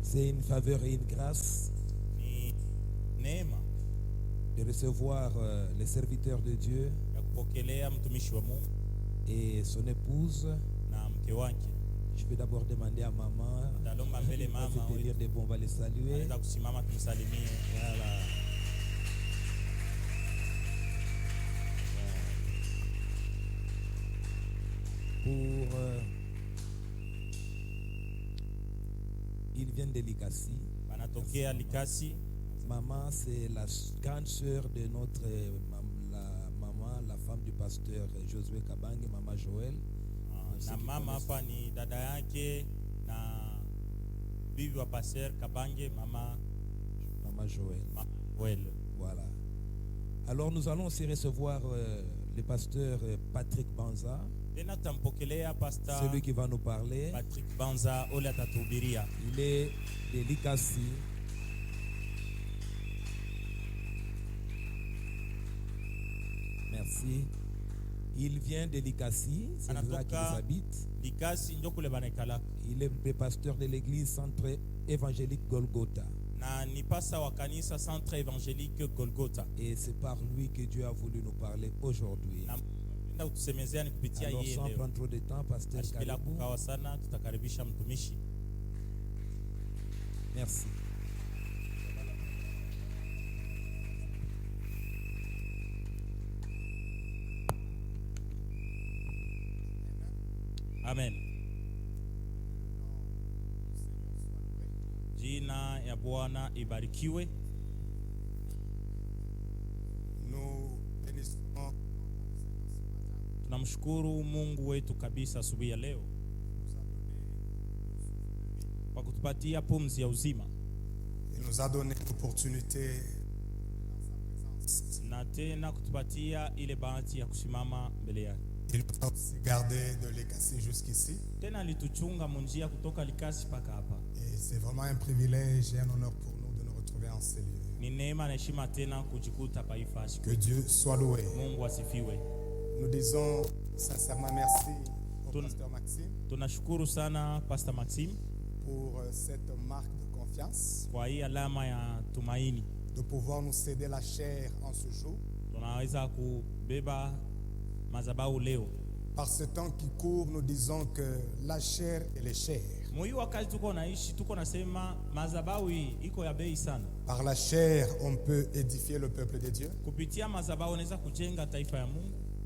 c'est une faveur et une grâce de recevoir les serviteurs de Dieu et son épouse. Je vais d'abord demander à maman. On dire des bons, on va les saluer. Voilà. Pour ils viennent de Likasi. Maman, c'est la grande sœur de notre la femme du pasteur Josué Kabange, maman Joël. Na mama hapa ni dada yake na bibi wa pasteur Kabange, maman Joël. Joël. Voilà. Alors nous allons aussi recevoir le pasteur Patrick Banza. C'est lui qui va nous parler. Patrick Banza, il est de Likasi. Merci. Il vient de Likasi, c'est là qu'il habite. Il est le pasteur de l'église Centre évangélique Golgotha. Et c'est par lui que Dieu a voulu nous parler aujourd'hui. Alors sans prendre trop de temps, pasteur Karibu. Merci. Amen. Jina ya Bwana ibarikiwe. Tunamshukuru Mungu wetu kabisa asubuhi ya leo kwa kutupatia pumzi ya uzima. Il nous a donné l'opportunité na tena kutupatia ile bahati ya kusimama mbele yake. Il nous a aussi gardé de Likasi jusqu'ici. Tena lituchunga munjia kutoka Likasi paka hapa. Et c'est vraiment un privilège et un honneur pour nous de nous retrouver en ces lieux. Ni neema na heshima tena kujikuta pa ifasi. Que Dieu soit loué. Mungu asifiwe. Nous disons sincèrement merci au pasteur Maxime. Tunashukuru sana Pastor Maxime pour cette marque de confiance. Kwa hii alama ya tumaini. De pouvoir nous céder la chair en ce jour. Tunaweza kubeba mazabau leo. Par ce temps qui court, nous disons que la chair et les chairs. Par la chair, on peut édifier le peuple de Dieu.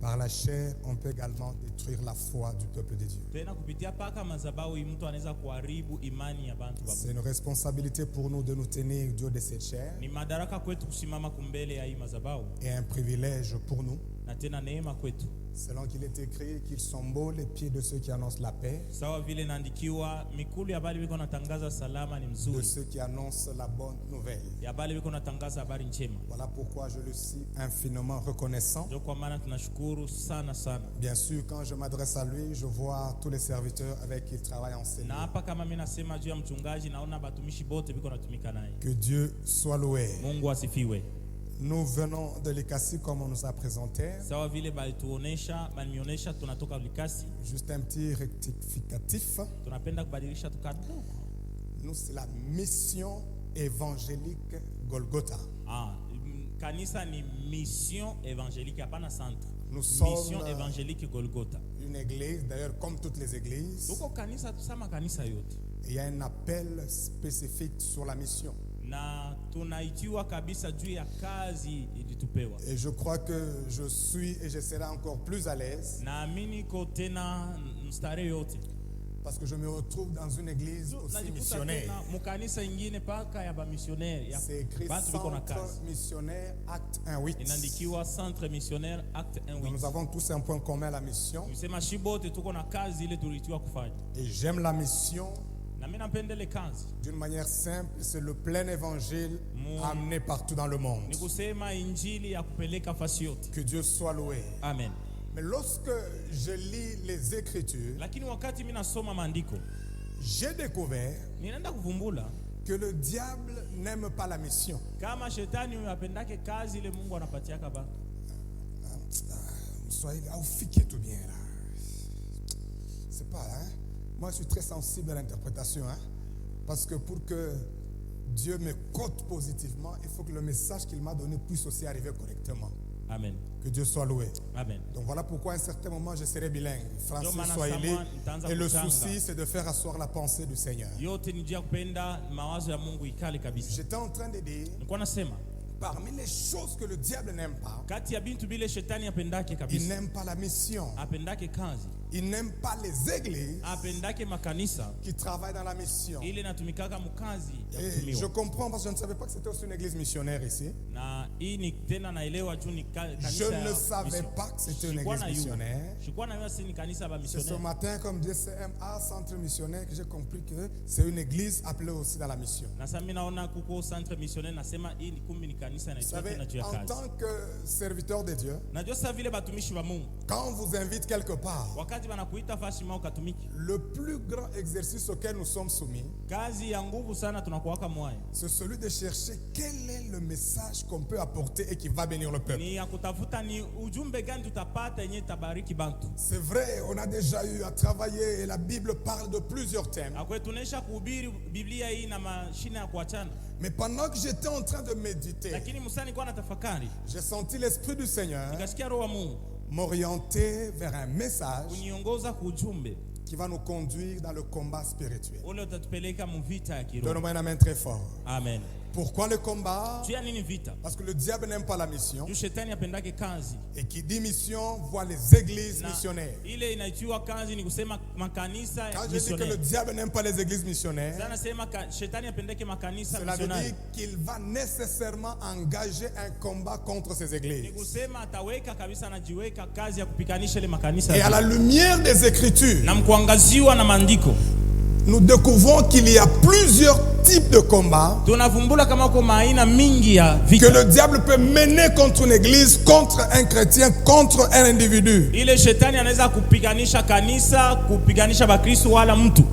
Par la chair, on peut également détruire la foi du peuple de Dieu. C'est une responsabilité pour nous de nous tenir Dieu de cette chair. Et un privilège pour nous. Selon qu'il est écrit qu'ils sont beaux les pieds de ceux qui annoncent la paix, de ceux qui annoncent la bonne nouvelle. Voilà pourquoi je le suis infiniment reconnaissant. Bien sûr, quand je m'adresse à lui, je vois tous les serviteurs avec qui il travaille en ces lieux. Que Dieu soit loué. Nous venons de Likasi comme on nous a présenté. Juste un petit rectificatif. Nous, c'est la mission évangélique Golgotha. Kanisa ni mission évangélique, hapana centre. Nous sommes mission évangélique Golgotha. Une église, d'ailleurs comme toutes les églises. Il y a un appel spécifique sur la mission. Et je crois que je suis et je serai encore plus à l'aise. Parce que je me retrouve dans une église aussi missionnaire. C'est écrit Centre missionnaire acte 1:8. Nous avons tous un point commun, la mission. Et j'aime la mission. D'une manière simple, c'est le plein évangile amené partout dans le monde. Que Dieu soit loué. Amen. Mais lorsque je lis les Écritures, j'ai découvert que le diable n'aime pas la mission. C'est pas, hein? Moi, je suis très sensible à l'interprétation. Parce que pour que Dieu me cote positivement, il faut que le message qu'il m'a donné puisse aussi arriver correctement. Amen. Que Dieu soit loué. Amen. Donc voilà pourquoi à un certain moment je serai bilingue, français, swahili. Et le souci c'est de faire asseoir la pensée du Seigneur. J'étais en train de dire, parmi les choses que le diable n'aime pas, il n'aime pas la mission. Il n'aime pas les églises qui travaillent dans la mission. Et je comprends parce que je ne savais pas que c'était aussi une église missionnaire ici. Je ne savais pas que c'était une église missionnaire. C'est ce matin, comme disait CMA, centre missionnaire, que j'ai compris que c'est une église appelée aussi dans la mission. Vous savez, en tant que serviteur de Dieu, quand on vous invite quelque part, le plus grand exercice auquel nous sommes soumis, c'est celui de chercher quel est le message qu'on peut apporter et qui va bénir le peuple. C'est vrai, on a déjà eu à travailler et la Bible parle de plusieurs thèmes. Mais pendant que j'étais en train de méditer, j'ai senti l'Esprit du Seigneur m'orienter vers un message qui va nous conduire dans le combat spirituel. Donne-moi un amen très fort. Amen. Pourquoi le combat? Parce que le diable n'aime pas la mission. Et qui dit mission voit les églises missionnaires. Quand je dis que le diable n'aime pas les églises missionnaires, cela veut dire qu'il va nécessairement engager un combat contre ces églises. Et à la lumière des Écritures, nous découvrons qu'il y a plusieurs types de combats que le diable peut mener contre une église, contre un chrétien, contre un individu.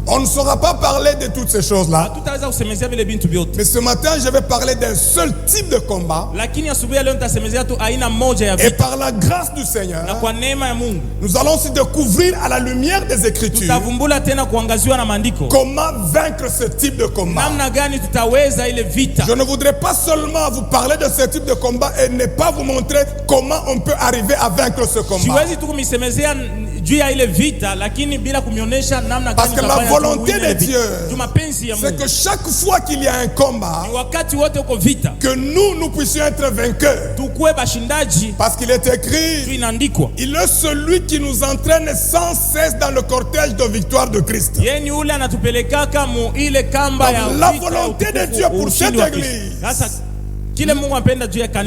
On ne saura pas parler de toutes ces choses-là. Mais ce matin, je vais parler d'un seul type de combat. Et par la grâce du Seigneur, nous allons aussi découvrir à la lumière des Écritures comment vaincre ce type de combat. Je ne voudrais pas seulement vous parler de ce type de combat et ne pas vous montrer comment on peut arriver à vaincre ce combat. Parce que la volonté de Dieu, c'est que chaque fois qu'il y a un combat, que nous puissions être vainqueurs. Parce qu'il est écrit, il est celui qui nous entraîne sans cesse dans le cortège de victoire de Christ. Donc, la volonté de Dieu pour cette église,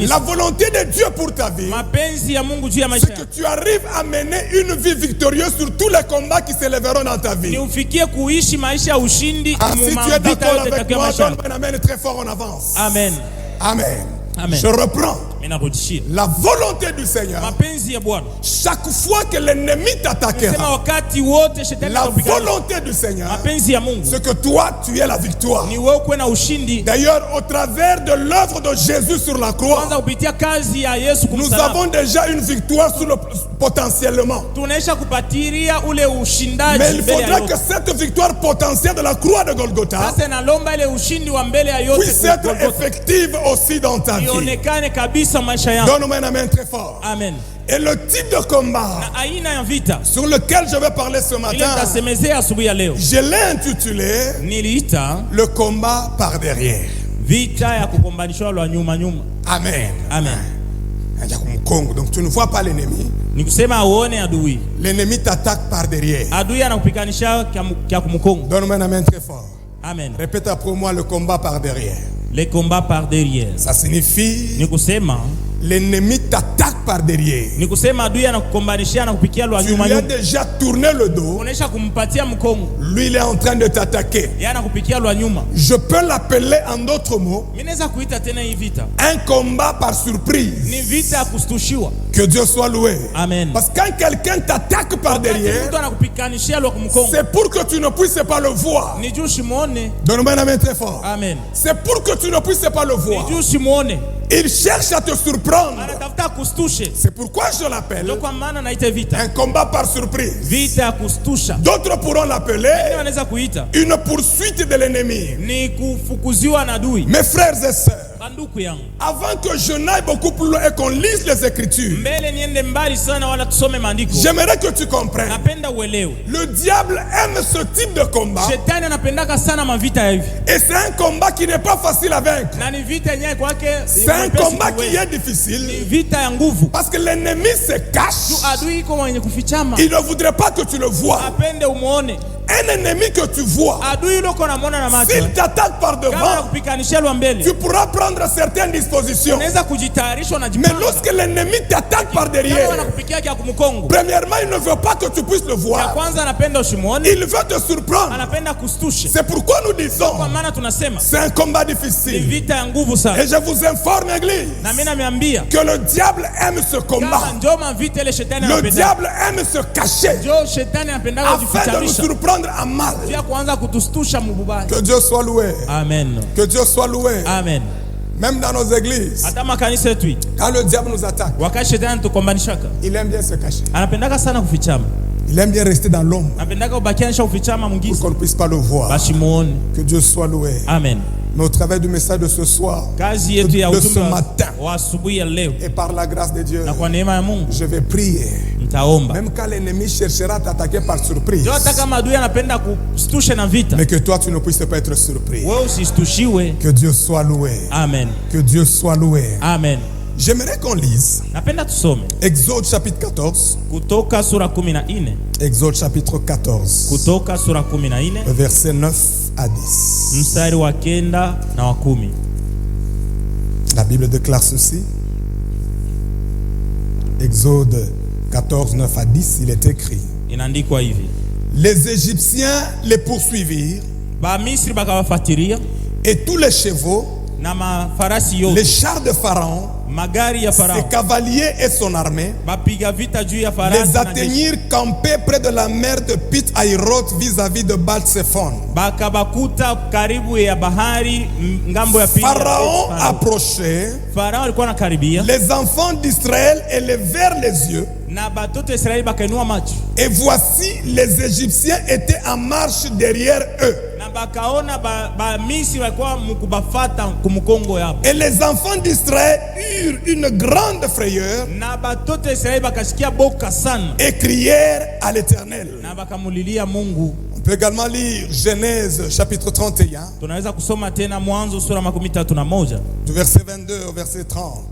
la volonté de Dieu pour ta vie, c'est que tu arrives à mener une vie victorieuse sur tous les combats qui s'élèveront dans ta vie. Si tu es d'accord avec moi, donne-moi un amen très fort en avance. Amen. Amen. Amen. Je reprends. La volonté du Seigneur, chaque fois que l'ennemi t'attaquera, la volonté du Seigneur, c'est que toi tu aies la victoire. D'ailleurs, au travers de l'œuvre de Jésus sur la croix, nous avons déjà une victoire sur le potentiellement. Mais il faudra que cette victoire potentielle de la croix de Golgotha puisse être effective aussi dans ta vie. Donne-moi un amen très fort. Amen. Et le type de combat sur lequel je vais parler ce matin, je l'ai intitulé le combat par derrière. Amen. Amen. Donc tu ne vois pas l'ennemi. L'ennemi t'attaque par derrière. Donne-moi un amen très fort. Amen. Répète après moi, le combat par derrière. Le combat par derrière. Ça signifie l'ennemi t'attaque par derrière. Tu lui as déjà tourné le dos. Lui, il est en train de t'attaquer. Je peux l'appeler en d'autres mots un combat par surprise. Que Dieu soit loué. Amen. Parce que quand quelqu'un t'attaque par derrière, c'est pour que tu ne puisses pas le voir. Donne-moi un amen très fort. Amen. C'est pour que tu ne puisses pas le voir. Il cherche à te surprendre. C'est pourquoi je l'appelle un combat par surprise. D'autres pourront l'appeler une poursuite de l'ennemi. Mes frères et sœurs, avant que je n'aille beaucoup plus loin et qu'on lise les Écritures, j'aimerais que tu comprennes. Le diable aime ce type de combat. Et c'est un combat qui n'est pas facile à vaincre. C'est un combat qui est difficile. Parce que l'ennemi se cache. Il ne voudrait pas que tu le vois. Un ennemi que tu vois, s'il t'attaque par devant, tu pourras prendre certaines dispositions. Mais lorsque l'ennemi t'attaque par derrière, premièrement, il ne veut pas que tu puisses le voir. Il veut te surprendre. C'est pourquoi nous disons, c'est un combat difficile. Et je vous informe, Église, que le diable aime ce combat. Le diable aime se cacher afin de nous surprendre à mal. Que Dieu soit loué. Amen. Que Dieu soit loué. Amen. Même dans nos églises, quand le diable nous attaque, il aime bien se cacher. Il aime bien rester dans l'ombre pour qu'on ne puisse pas le voir. Que Dieu soit loué. Amen. Mais au travers du message de ce soir, de ce matin, et par la grâce de Dieu, je vais prier. Même quand l'ennemi cherchera à t'attaquer par surprise, mais que toi tu ne puisses pas être surpris. Que Dieu soit loué. Amen. Que Dieu soit loué. Amen. J'aimerais qu'on lise Exode chapitre 14. Exode chapitre 14. Verset 9 à 10. La Bible déclare ceci. Exode 14, 9 à 10, il est écrit: les Égyptiens les poursuivirent, et tous les chevaux, les chars de Pharaon, ses cavaliers et son armée, les atteignirent campés près de la mer de Pit Hahiroth vis-à-vis de Baal-Zephon. Pharaon approchait, les enfants d'Israël élevèrent les yeux, et voici les Égyptiens étaient en marche derrière eux. Et les enfants d'Israël eurent une grande frayeur et crièrent à l'Éternel. On peut également lire Genèse chapitre 31, du verset 22 au verset 30.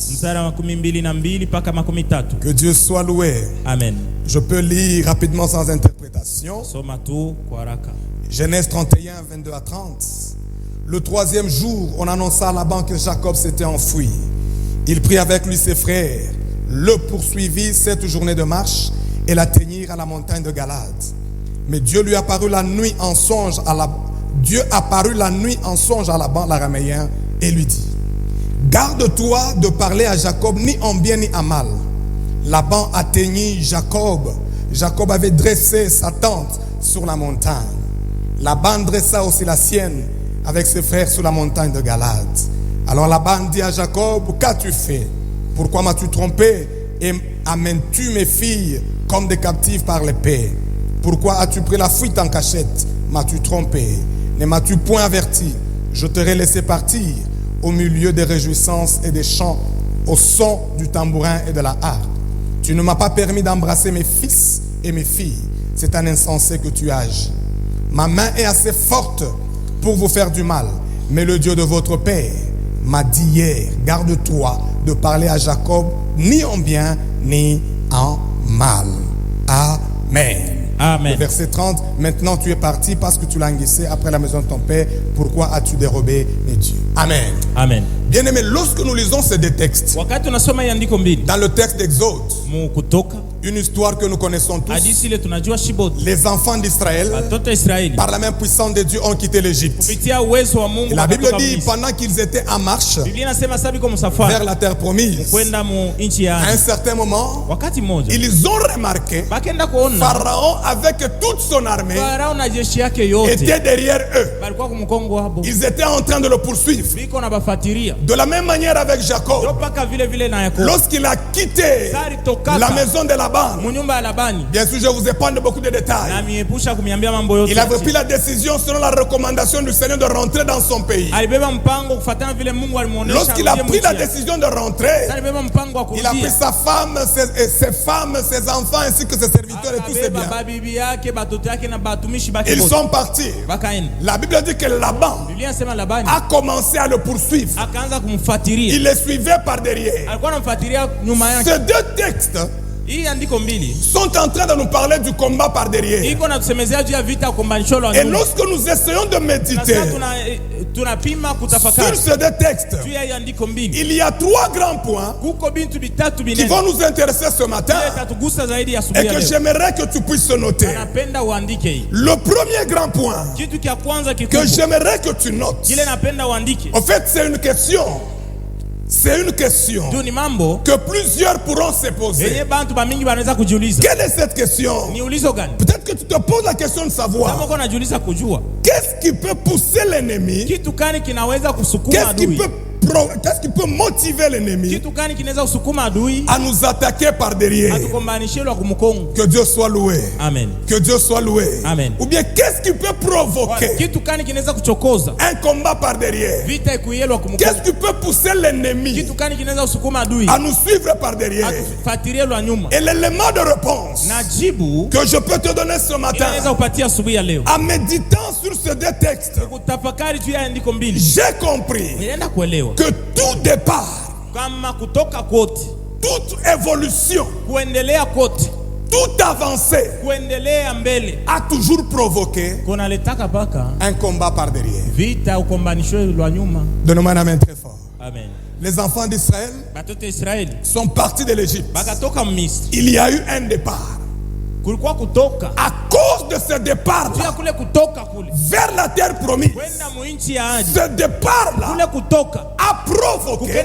Que Dieu soit loué. Amen. Je peux lire rapidement sans interprétation. Genèse 31, 22 à 30. Le troisième jour, on annonça à Laban que Jacob s'était enfui. Il prit avec lui ses frères, le poursuivit 7 journées de marche et l'atteignirent à la montagne de Galade. Mais Dieu lui apparut la nuit en songe à Laban l'araméen et lui dit: garde-toi de parler à Jacob ni en bien ni en mal. Laban atteignit Jacob. Jacob avait dressé sa tente sur la montagne. Laban dressa aussi la sienne avec ses frères sur la montagne de Galade. Alors Laban dit à Jacob: qu'as-tu fait? Pourquoi m'as-tu trompé et amènes-tu mes filles comme des captives par l'épée? Pourquoi as-tu pris la fuite en cachette? M'as-tu trompé? Ne m'as-tu point averti? Je t'aurais laissé partir au milieu des réjouissances et des chants, au son du tambourin et de la harpe. Tu ne m'as pas permis d'embrasser mes fils et mes filles. C'est un insensé que tu ages. Ma main est assez forte pour vous faire du mal, mais le Dieu de votre père m'a dit hier: garde-toi de parler à Jacob ni en bien ni en mal. Amen. Amen. Le verset 30, maintenant tu es parti parce que tu languissais après la maison de ton père. Pourquoi as-tu dérobé mes dieux? Amen. Amen. Bien aimé, lorsque nous lisons ces deux textes, dans le texte d'Exode, Une histoire que nous connaissons tous. Hadithi ile tunajua shibot. Les enfants d'Israël, par la main puissante de Dieu, ont quitté l'Égypte. Kupitia uwezo wa Mungu. La Bible dit pendant qu'ils étaient en marche vers la terre promise, à un certain moment, ils ont remarqué Pharaon avec toute son armée était derrière eux. Ils étaient en train de le poursuivre. De la même manière avec Jacob, lorsqu'il a quitté la maison de Laban, bien sûr je vous épargne beaucoup de détails, il avait pris la décision selon la recommandation du Seigneur de rentrer dans son pays. Lorsqu'il a pris la décision de rentrer, il a pris sa femme, ses femmes, ses enfants ainsi que ses serviteurs et tous ses biens. Ils sont partis. La Bible dit que Laban a commencé à le poursuivre. Il les suivait par derrière. Ces deux textes sont en train de nous parler du combat par derrière. Et lorsque nous essayons de méditer sur ces deux textes, il y a trois grands points qui vont nous intéresser ce matin et que j'aimerais que tu puisses noter. Le premier grand point que j'aimerais que tu notes, en fait c'est une question. C'est une question que plusieurs pourront se poser. Quelle est cette question? Peut-être que tu te poses la question de savoir qu'est-ce qui peut pousser l'ennemi, qu'est-ce qui peut motiver l'ennemi à nous attaquer par derrière. Que Dieu soit loué. Amen. Que Dieu soit loué. Amen. Ou bien qu'est-ce qui peut provoquer un combat par derrière? Qu'est-ce qui peut pousser l'ennemi à nous suivre par derrière? Et l'élément de réponse que je peux te donner ce matin, en méditant sur ces deux textes, j'ai compris que tout départ, toute évolution, toute avancée a toujours provoqué un combat par derrière. Donne-moi la main très fort. Amen. Les enfants d'Israël sont partis de l'Égypte. Il y a eu un départ. À cause de ce départ vers la terre promise, ce départ-là a provoqué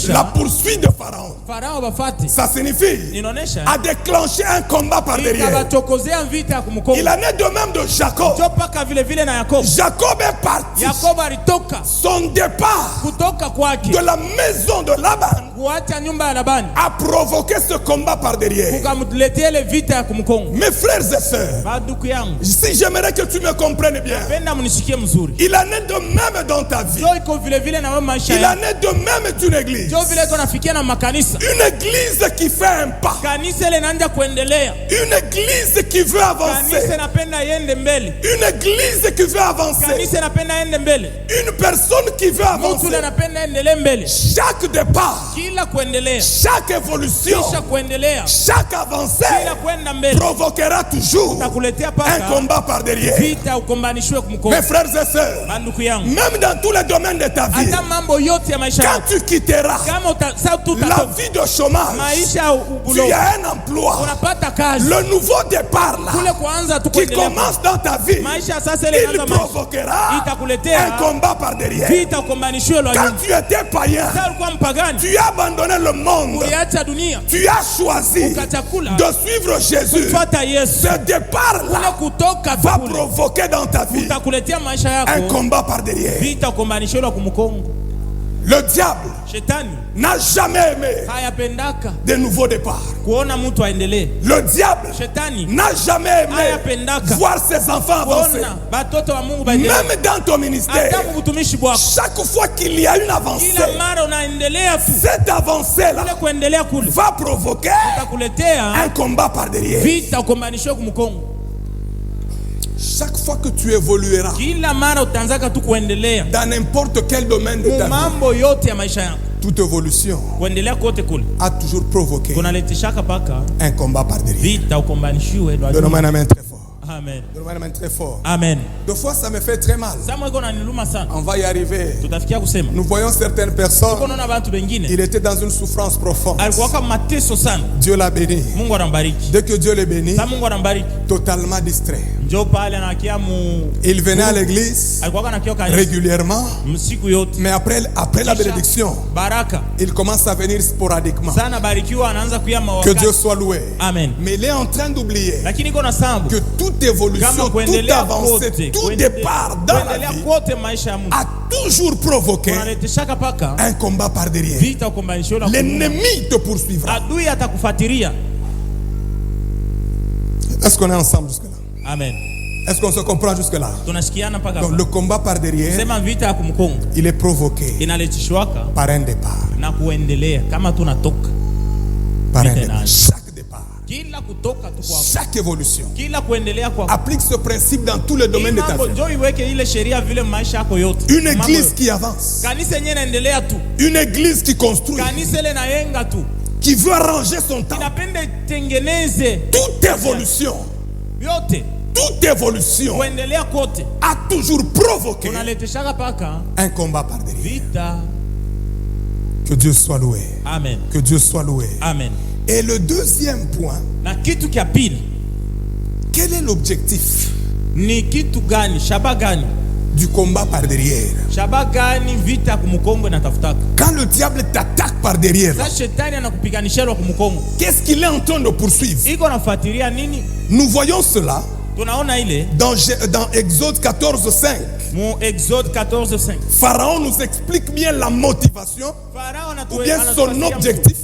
la poursuite de Pharaon. Ça signifie a déclenché un combat par derrière. Il en est de même de Jacob. Jacob est parti. Son départ de la maison de Laban a provoqué ce combat par derrière. Mes frères et sœurs, si j'aimerais que tu me comprennes bien, il en est de même dans ta vie. Il en est de même d'une église. Une église qui fait un pas. Une église qui veut avancer. Une église qui veut avancer. Une personne qui veut avancer. Chaque départ, chaque évolution, chaque avancée provoquera toujours un combat par derrière. Mes frères et sœurs, même dans tous les domaines de ta vie, quand tu quitteras la vie de chômage, tu as un emploi. Le nouveau départ là, qui commence dans ta vie, il provoquera un combat par derrière. Quand tu étais païen, tu as abandonné le monde, tu as choisi de suivre Jésus. Ce départ là va provoquer dans ta vie un combat par derrière. Le diable n'a jamais aimé de nouveaux départs. Le diable n'a jamais aimé voir ses enfants avancer. Même dans ton ministère, chaque fois qu'il y a une avancée, cette avancée-là va provoquer un combat par derrière. Chaque fois que tu évolueras dans n'importe quel domaine de ta vie, toute évolution a toujours provoqué un combat par derrière. Donne-moi la main très fort. Amen. Donne-moi une main très fort. Amen. Deux fois, ça me fait très mal. On va y arriver. Nous voyons certaines personnes. Il était dans une souffrance profonde. Dieu l'a béni. Dès que Dieu l'a béni, totalement distrait. Il venait à l'église régulièrement, mais après la bénédiction, il commence à venir sporadiquement. Que Dieu soit loué. Amen. Mais il est en train d'oublier que toute évolution, toute avancée, tout départ dans la vie a toujours provoqué un combat par derrière. L'ennemi te poursuivra. Est-ce qu'on est ensemble jusque-là? Amen. Est-ce qu'on se comprend jusque-là? Donc le combat par derrière, il est provoqué par un départ. Par un départ. Chaque départ, chaque évolution applique ce principe dans tous les domaines de ta vie. Une église qui avance, une église qui construit, qui veut arranger son temps. Toute évolution a toujours provoqué un combat par derrière. Que Dieu soit loué. Amen. Que Dieu soit loué. Amen. Et le deuxième point, quel est l'objectif du combat par derrière? Quand le diable t'attaque par derrière, qu'est-ce qu'il est en train de poursuivre? Nous voyons cela dans Exode 14:5. Pharaon nous explique bien la motivation ou bien son objectif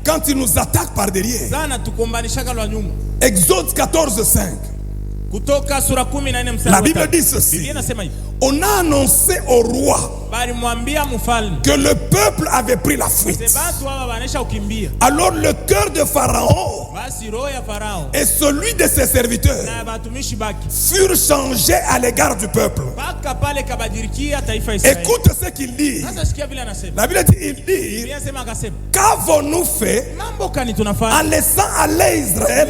quand il nous attaque par derrière. Exode 14:5. La Bible dit ceci: on a annoncé au roi que le peuple avait pris la fuite. Alors le cœur de Pharaon et celui de ses serviteurs furent changés à l'égard du peuple. Écoute ce qu'il dit. La Bible dit: qu'avons-nous fait en laissant aller Israël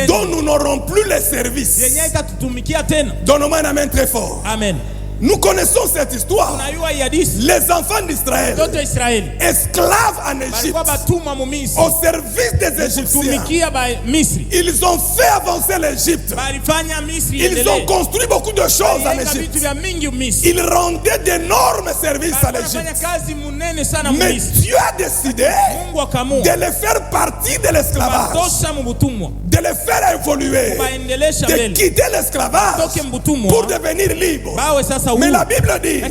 dont nous n'aurons plus les services? Donne-moi une main très fort. Amen. Nous connaissons cette histoire. Les enfants d'Israël, esclaves en Égypte, au service des Égyptiens, ils ont fait avancer l'Égypte. Ils ont construit beaucoup de choses en Égypte. Ils rendaient d'énormes services à l'Égypte. Mais Dieu a décidé de les faire partie de l'esclavage, de les faire évoluer, de quitter l'esclavage pour devenir libres. Mais la Bible dit,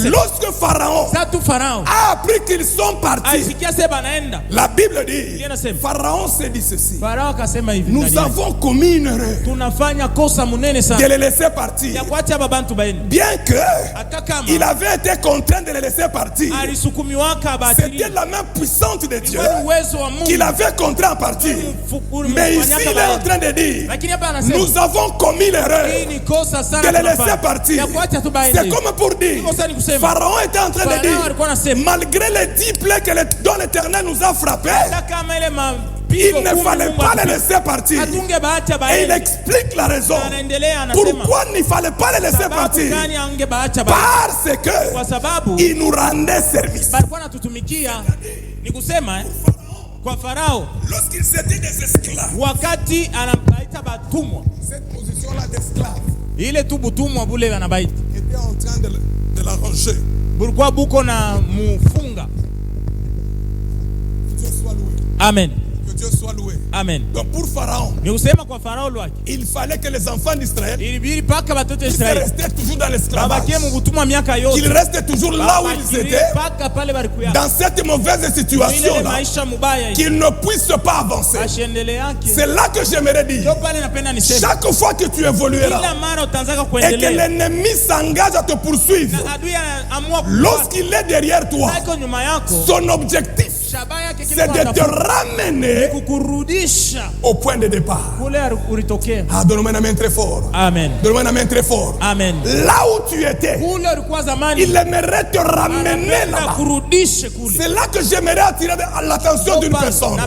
lorsque Pharaon a appris qu'ils sont partis, la Bible dit, Pharaon s'est dit ceci: nous avons commis une erreur de les laisser partir. Bien qu'il avait été contraint de les laisser partir, c'était la main puissante de Dieu qu'il avait contraint à partir. Mais ici il est en train de dire, nous avons commis l'erreur de les laisser partir. C'est comme pour dire, Pharaon était en train de dire, malgré les 10 plaies dont l'Éternel nous a frappés, il ne fallait pas les laisser partir. Et il explique la raison pourquoi il ne fallait pas les laisser partir. Parce que il nous rendait service. Lorsqu'ils étaient des esclaves, cette position-là d'esclave était en train de l'arranger. Que Dieu soit loué. Amen. Que Dieu soit loué. Amen. Donc pour Pharaon, il fallait que les enfants d'Israël restaient toujours dans l'esclavage, qu'ils restent toujours là où ils étaient, dans cette mauvaise situation-là, qu'ils ne puissent pas avancer. C'est là que j'aimerais dire, chaque fois que tu évolueras et que l'ennemi s'engage à te poursuivre, lorsqu'il est derrière toi, son objectif c'est de te ramener au point de départ. Ah, donne-moi une main très fort. Amen. Donne-moi une main très fort. Amen. Là où tu étais, il aimerait te ramener là-bas. C'est là que j'aimerais attirer l'attention d'une personne.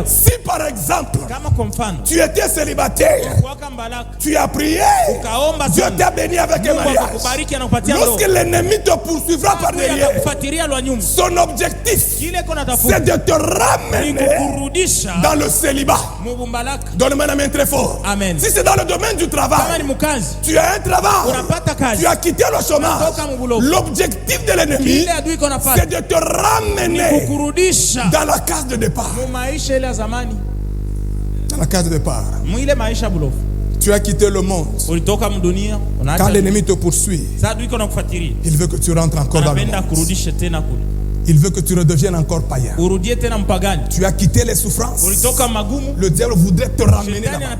Si par exemple, tu étais célibataire, tu as prié, Dieu t'a béni avec un mariage. Lorsque l'ennemi te poursuivra par derrière, son objectif, c'est de te ramener dans le célibat. Donne-moi la main très fort. Amen. Si c'est dans le domaine du travail, tu as un travail, tu as quitté le chômage. L'objectif de l'ennemi, c'est de te ramener dans la case de départ. Dans la case de départ. Tu as quitté le monde. Quand l'ennemi te poursuit, il veut que tu rentres encore dans le monde. Il veut que tu redeviennes encore païen. Tu as quitté les souffrances. Le diable voudrait te ramener là-bas.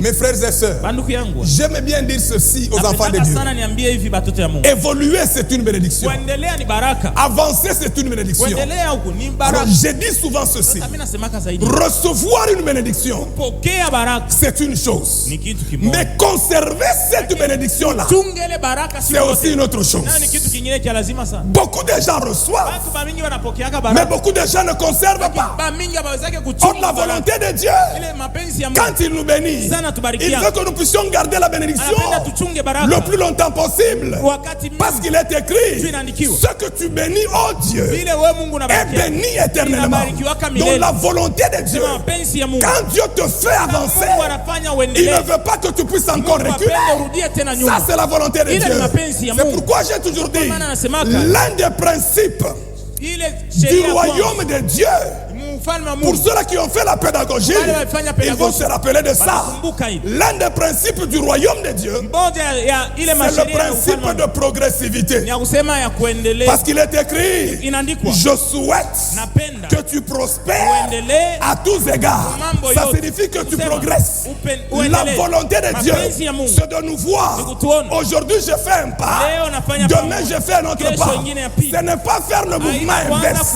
Mes frères et sœurs, j'aime bien dire ceci aux enfants de Dieu. Évoluer, c'est une bénédiction. Avancer, c'est une bénédiction. Alors, j'ai dit souvent ceci. Recevoir une bénédiction, c'est une chose. Mais conserver cette bénédiction-là, c'est aussi une autre chose. Beaucoup de gens reçoivent, mais beaucoup de gens ne conservent pas. Or, la volonté de Dieu, quand il nous bénit, il veut que nous puissions garder la bénédiction le plus longtemps possible. Parce qu'il est écrit, ce que tu bénis, oh Dieu, est béni éternellement. Donc la volonté de Dieu, quand Dieu te fait avancer, il ne veut pas que tu puisses encore reculer. Ça, c'est la volonté de Dieu. C'est pourquoi j'ai toujours dit, l'un des principes du royaume de Dieu, pour ceux qui ont fait la pédagogie, ils vont se rappeler de ça. L'un des principes du royaume de Dieu, c'est le principe de progressivité. Parce qu'il est écrit, je souhaite que tu prospères à tous égards. Ça signifie que tu progresses. La volonté de Dieu, c'est de nous voir. Aujourd'hui, je fais un pas. Demain, je fais un autre pas. Ce n'est pas faire le mouvement inverse.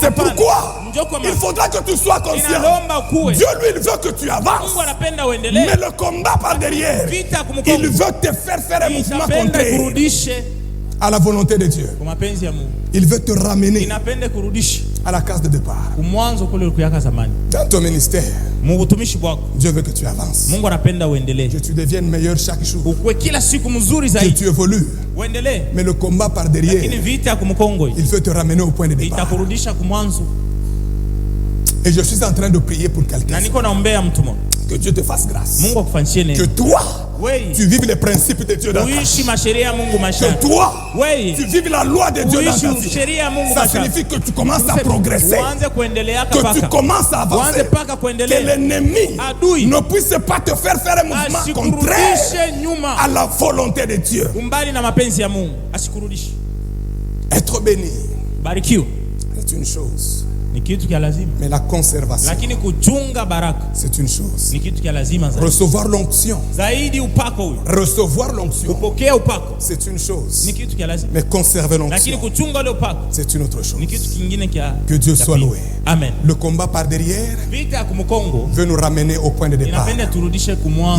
C'est pourquoi il faudra que tu sois conscient. Dieu, lui, il veut que tu avances. Mais le combat par derrière, il veut te faire un mouvement contraire à la volonté de Dieu. Il veut te ramener à la case de départ. Dans ton ministère, Dieu veut que tu avances, que tu deviennes meilleur chaque jour, que tu évolues. Mais le combat par derrière, il veut te ramener au point de départ. Et je suis en train de prier pour quelqu'un. Que Dieu te fasse grâce. Que toi, tu vives les principes de Dieu dans ta vie. Que toi, tu vives la loi de Dieu dans ta vie. Ça signifie que tu commences à progresser. Que tu commences à avancer. Que l'ennemi ne puisse pas te faire un mouvement contraire à la volonté de Dieu. Être béni, c'est une chose. Mais la conservation, c'est une chose. Recevoir l'onction, c'est une chose. Mais conserver l'onction, c'est une autre chose. Que Dieu soit loué. Amen. Le combat par derrière veut nous ramener au point de départ. Y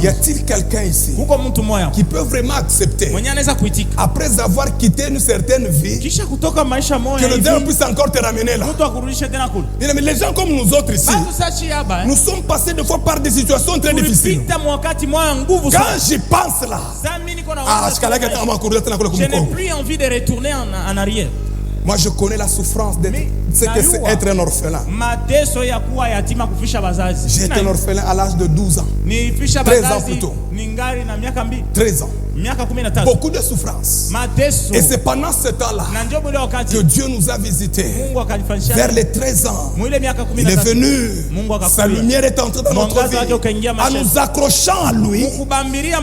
a-t-il quelqu'un ici qui peut vraiment accepter, après avoir quitté une certaine vie, que le diable puisse encore te ramener là? Mais les gens comme nous autres ici, nous sommes passés des fois par des situations très difficiles. Quand j'y pense là, je n'ai plus envie de retourner en arrière. Moi je connais la souffrance d'être ce que c'est être un orphelin. J'ai été un orphelin à l'âge de 12 ans. 13 ans plutôt. 13 ans. Beaucoup de souffrance. Et c'est pendant ce temps-là que Dieu nous a visités. Vers les 13 ans, il est venu. Sa lumière est entrée dans notre vie. En nous accrochant à lui,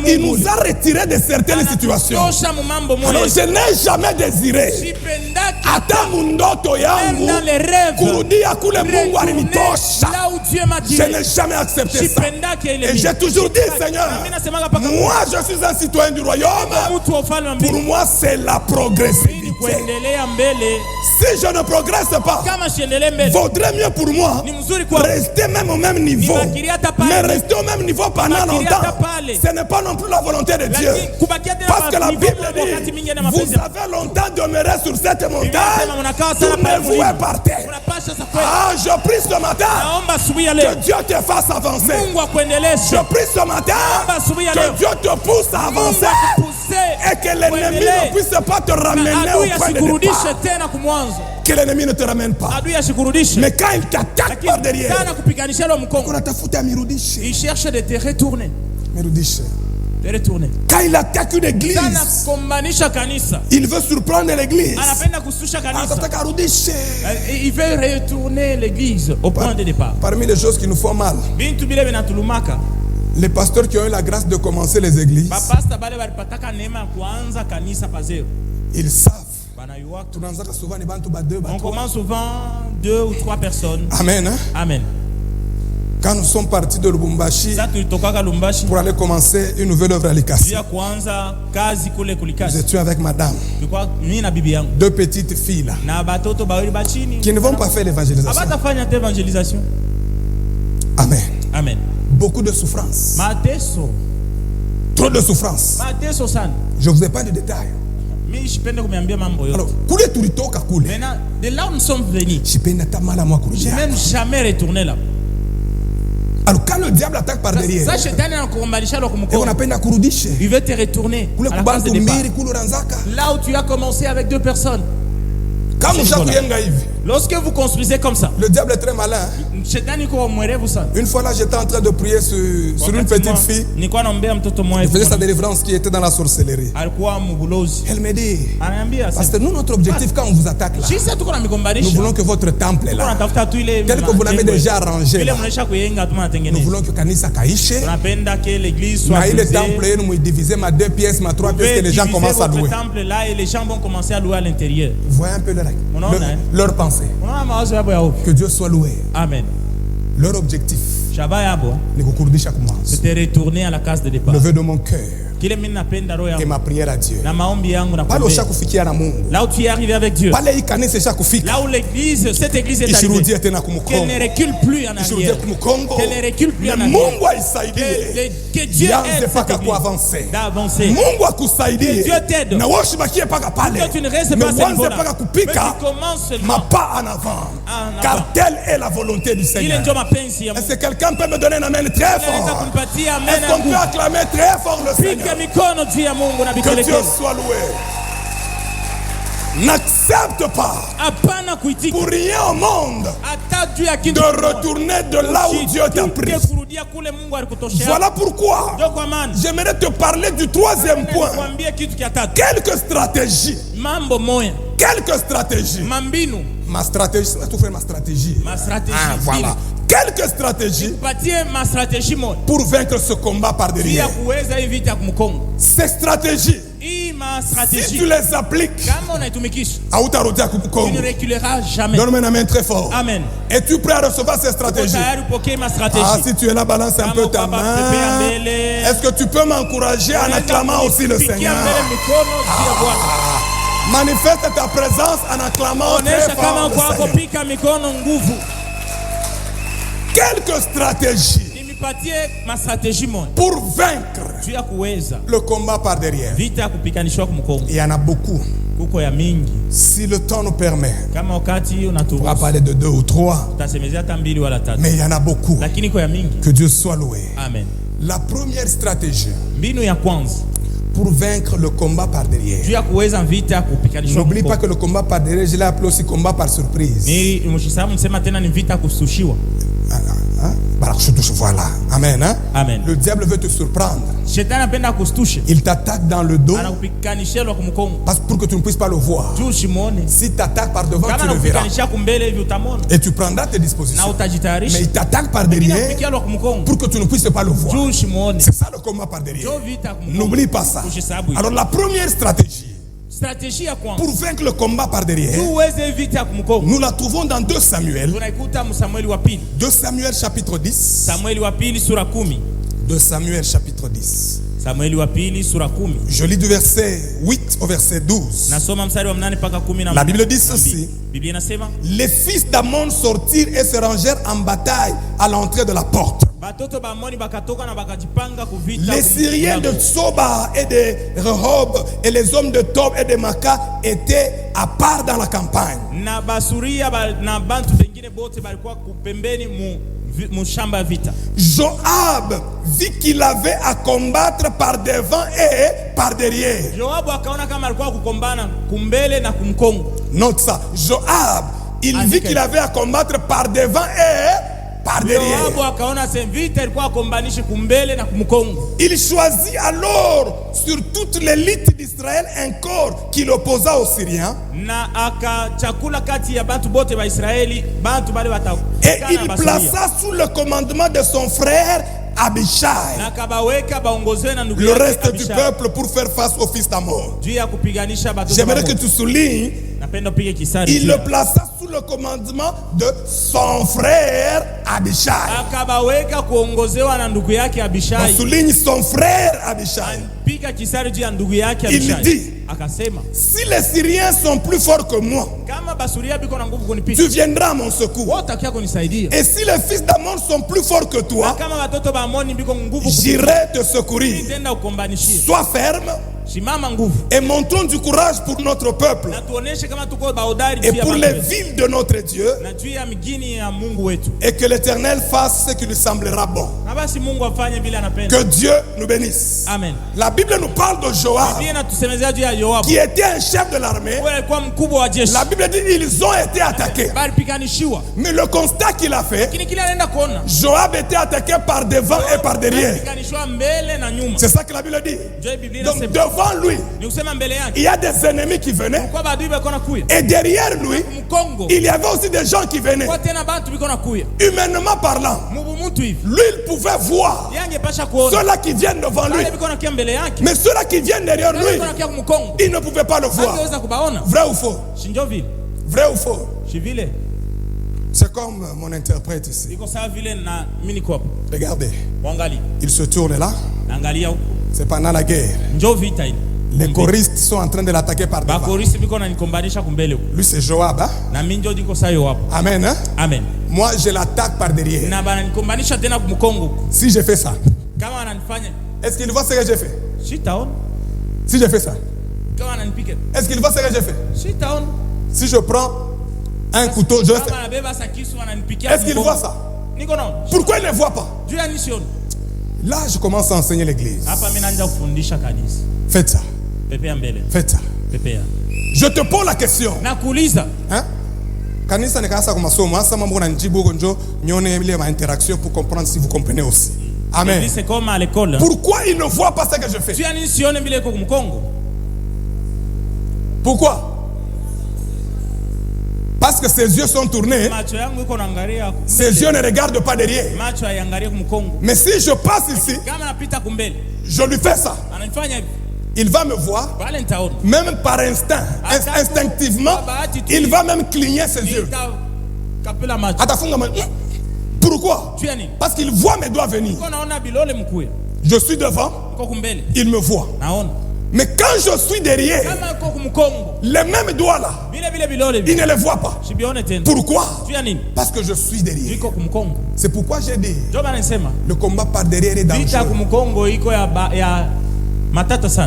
il nous a retirés de certaines situations. Alors je n'ai jamais désiré hata mundoto yangu kurudia kule Mungu alinitosha. Je n'ai jamais accepté ça. Et j'ai toujours dit, Seigneur, moi je suis un citoyen du royaume. Pour moi c'est la progressivité. Si je ne progresse pas, vaudrait mieux pour moi rester même au même niveau. Mais rester au même niveau pendant longtemps, ce n'est pas non plus la volonté de Dieu. Parce que la Bible dit, vous avez longtemps demeuré sur cette montagne, tournez-vous et partez. Ah, je prie ce matin que Dieu te fasse avancer. Je prie ce matin que Dieu te pousse à avancer et que l'ennemi ne puisse pas te ramener au point de départ. Que l'ennemi ne te ramène pas. Mais quand il t'attaque par derrière, il cherche de te retourner. Quand il attaque une église, il veut surprendre l'église. Il veut retourner l'église au point de départ. Parmi les choses qui nous font mal, les pasteurs qui ont eu la grâce de commencer les églises, ils savent. On commence souvent 2 ou 3 personnes. Amen. Hein? Amen. Quand nous sommes partis de Lubumbashi pour aller commencer une nouvelle œuvre à Likasi, nous étions avec madame, 2 petites filles là, qui ne vont pas faire l'évangélisation. Amen. Amen. Beaucoup de souffrance. Trop de souffrance. Je ne vous ai pas de détails. Alors, maintenant, de là où nous sommes venus, je n'ai même jamais retourné là. Alors quand le diable attaque par derrière, il veut te retourner à la place de départ. Là où tu as commencé avec 2 personnes. Lorsque vous construisez comme ça, le diable est très malin. Une fois là, j'étais en train de prier sur une petite fille. Je faisais sa délivrance qui était dans la sorcellerie. Elle me dit, parce que nous, notre objectif quand on vous attaque là, nous voulons que votre temple est là, tel que vous l'avez déjà arrangé là. Nous voulons que Kanisa Kaïche, le temple est nous diviser ma 2 pièces, ma 3 pièces, que les gens commencent à louer. Voyez un peu leur pensée. Que Dieu soit loué. Amen. Leur objectif, c'est de retourner à la case de départ. Le vœu de mon cœur et ma prière à Dieu. Là où tu es arrivé avec Dieu. Là où l'église, cette église est arrivée. Qu'elle ne recule plus en arrière. Qu'elle ne recule plus en arrière. Que Dieu aide cette église d'avancer. Que Dieu t'aide. Que tu ne restes pas à ce niveau-là. Mais tu commences seulement en avant. Car telle est la volonté du Seigneur. Est-ce que quelqu'un peut me donner un amen très fort? Est-ce qu'on peut acclamer très fort le Seigneur? Que Dieu soit loué. N'accepte pas pour rien au monde de retourner de là où Dieu t'a pris. Voilà pourquoi j'aimerais te parler du 3e point. Quelques stratégies. Quelques stratégies. Ma stratégie, c'est tout faire ma stratégie. Ah, voilà. Quelques stratégies pour vaincre ce combat par derrière. Ces stratégies, si tu les appliques, tu ne reculeras jamais. Donne-moi un amen très fort. Amen. Es-tu prêt à recevoir ces stratégies? Ah, si tu es là, balance un peu ta main. Est-ce que tu peux m'encourager en acclamant aussi le Seigneur? Manifeste ta présence en acclamant très fort le Seigneur. Quelques stratégies pour vaincre le combat par derrière. Il y en a beaucoup. Si le temps nous permet, on pourra parler de 2 ou 3. Mais il y en a beaucoup. Que Dieu soit loué. Amen. La première stratégie pour vaincre le combat par derrière. N'oublie pas que le combat par derrière, je l'ai appelé aussi combat par surprise. Voilà. Amen. Hein? Amen. Le diable veut te surprendre. Il t'attaque dans le dos pour que tu ne puisses pas le voir. Si t'attaque par devant, tu le verras. Et tu prendras tes dispositions. Mais il t'attaque par derrière pour que tu ne puisses pas le voir. C'est ça le combat par derrière. N'oublie pas ça. Alors la première stratégie pour vaincre le combat par derrière, nous la trouvons dans 2 Samuel. 2 Samuel chapitre 10. 2 Samuel chapitre 10. Samueli wa pili sura 10. Je lis du verset 8 au verset 12. Nasoma mstari wa 8 mpaka 10. La Bible dit ceci. Biblia inasema, les fils d'Amon sortirent et se rangèrent en bataille à l'entrée de la porte. Les Syriens de Tsoba et de Rehob et les hommes de Tob et de Maka étaient à part dans la campagne. Joab vit qu'il avait à combattre par devant et par derrière. Note ça. Joab, il vit qu'il avait à combattre par devant et par derrière. Il choisit alors sur toute l'élite d'Israël un corps qui l'opposa aux Syriens. Et il plaça sous le commandement de son frère Abishai le reste du peuple pour faire face aux fils d'Amon. J'aimerais que tu soulignes, il le plaça sous le commandement de son frère Abishai. On souligne son frère Abishai. Il dit, si les Syriens sont plus forts que moi, tu viendras à mon secours. Et si les fils d'Amon sont plus forts que toi, j'irai te secourir. Sois ferme et montrons du courage pour notre peuple et pour les villes de notre Dieu, et que l'Éternel fasse ce qui lui semblera bon. Que Dieu nous bénisse. Amen. La Bible nous parle de Joab, qui était un chef de l'armée. La Bible dit ils ont été attaqués. Mais le constat qu'il a fait, Joab était attaqué par devant et par derrière. C'est ça que la Bible dit. Donc devant lui, il y a des ennemis qui venaient, et derrière lui, il y avait aussi des gens qui venaient. Humainement parlant, lui il pouvait voir ceux-là qui viennent devant lui, mais ceux-là qui viennent derrière lui, il ne pouvait pas le voir. Vrai ou faux? Vrai ou faux? C'est comme mon interprète ici. Regardez, il se tourne là. C'est pendant la guerre. Les choristes sont en train de l'attaquer par devant. Lui c'est Joab, hein? Amen, hein? Amen. Moi je l'attaque par derrière. Si je fais ça, est-ce qu'il voit ce que j'ai fait? Si je fais ça, est-ce qu'il voit ce que j'ai fait? Si je prends un couteau, je fais. Est-ce qu'il voit ça? Pourquoi il ne voit pas? Là, je commence à enseigner l'église. Faites ça. Faites ça. Je te pose la question. Hein? Kanisa nekasa kwa masomo hasa mambo unanijibu gonjo nione ile ma interaction pour comprendre si vous comprenez aussi. Amen. Pourquoi il ne voit pas ce que je fais? Pourquoi? Parce que ses yeux sont tournés. Ses yeux ne regardent pas derrière. Mais si je passe ici, je lui fais ça, il va me voir, même par instinct, instinctivement, il va même cligner ses yeux. Pourquoi? Parce qu'il voit mes doigts venir. Je suis devant, il me voit. Mais quand je suis derrière, les mêmes doigts là, il ne les voit pas. Pourquoi? Parce que je suis derrière. C'est pourquoi j'ai dit, le combat par derrière est dangereux.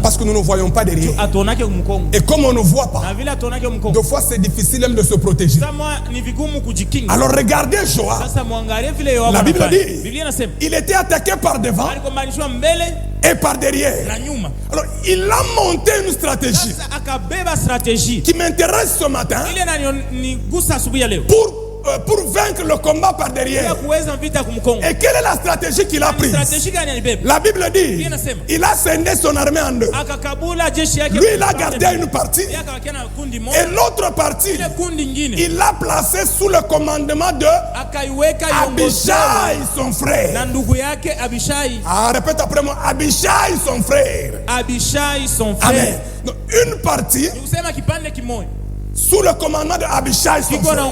Parce que nous ne voyons pas derrière. Et comme on ne voit pas, deux fois c'est difficile même de se protéger. Alors regardez Joab. La Bible dit, il était attaqué par devant et par derrière. Alors il a monté une stratégie qui m'intéresse ce matin pour vaincre le combat par derrière. Et quelle est la stratégie qu'il a prise? La Bible dit, il a scindé son armée en deux. Lui, il a gardé une partie, et l'autre partie, il l'a placé sous le commandement de Abishai, son frère. Ah, répète après moi, Abishai, son frère. Amen. Donc, une partie sous le commandement de Abishai, son frère,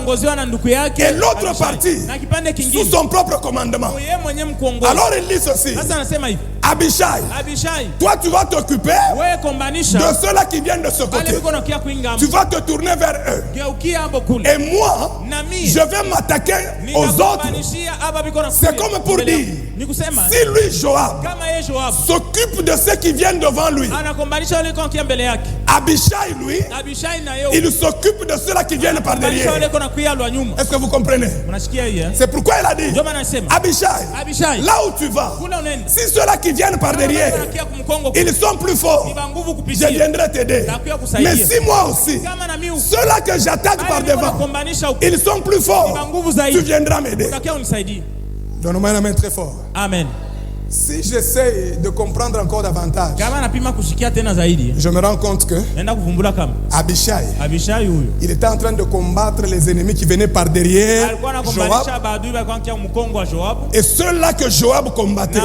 et l'autre partie sous son propre commandement. Alors il dit ceci: Abishai, toi tu vas t'occuper de ceux-là qui viennent de ce côté. Tu vas te tourner vers eux. Et moi, je vais m'attaquer aux autres. C'est comme pour dire, si lui, Joab, s'occupe de ceux qui viennent devant lui, Abishai, lui, il s'occupe de ceux-là qui viennent par derrière. Est-ce que vous comprenez? C'est pourquoi il a dit, Abishai, là où tu vas, si ceux-là qui viennent par derrière, ils sont plus forts, je viendrai t'aider. Mais si moi aussi, ceux-là que j'attaque par devant, ils sont plus forts, tu viendras m'aider. Donne-moi la main très fort. Amen. Si j'essaie de comprendre encore davantage, je me rends compte que Abishai, il était en train de combattre les ennemis qui venaient par derrière Joab. Et ceux-là que Joab combattait,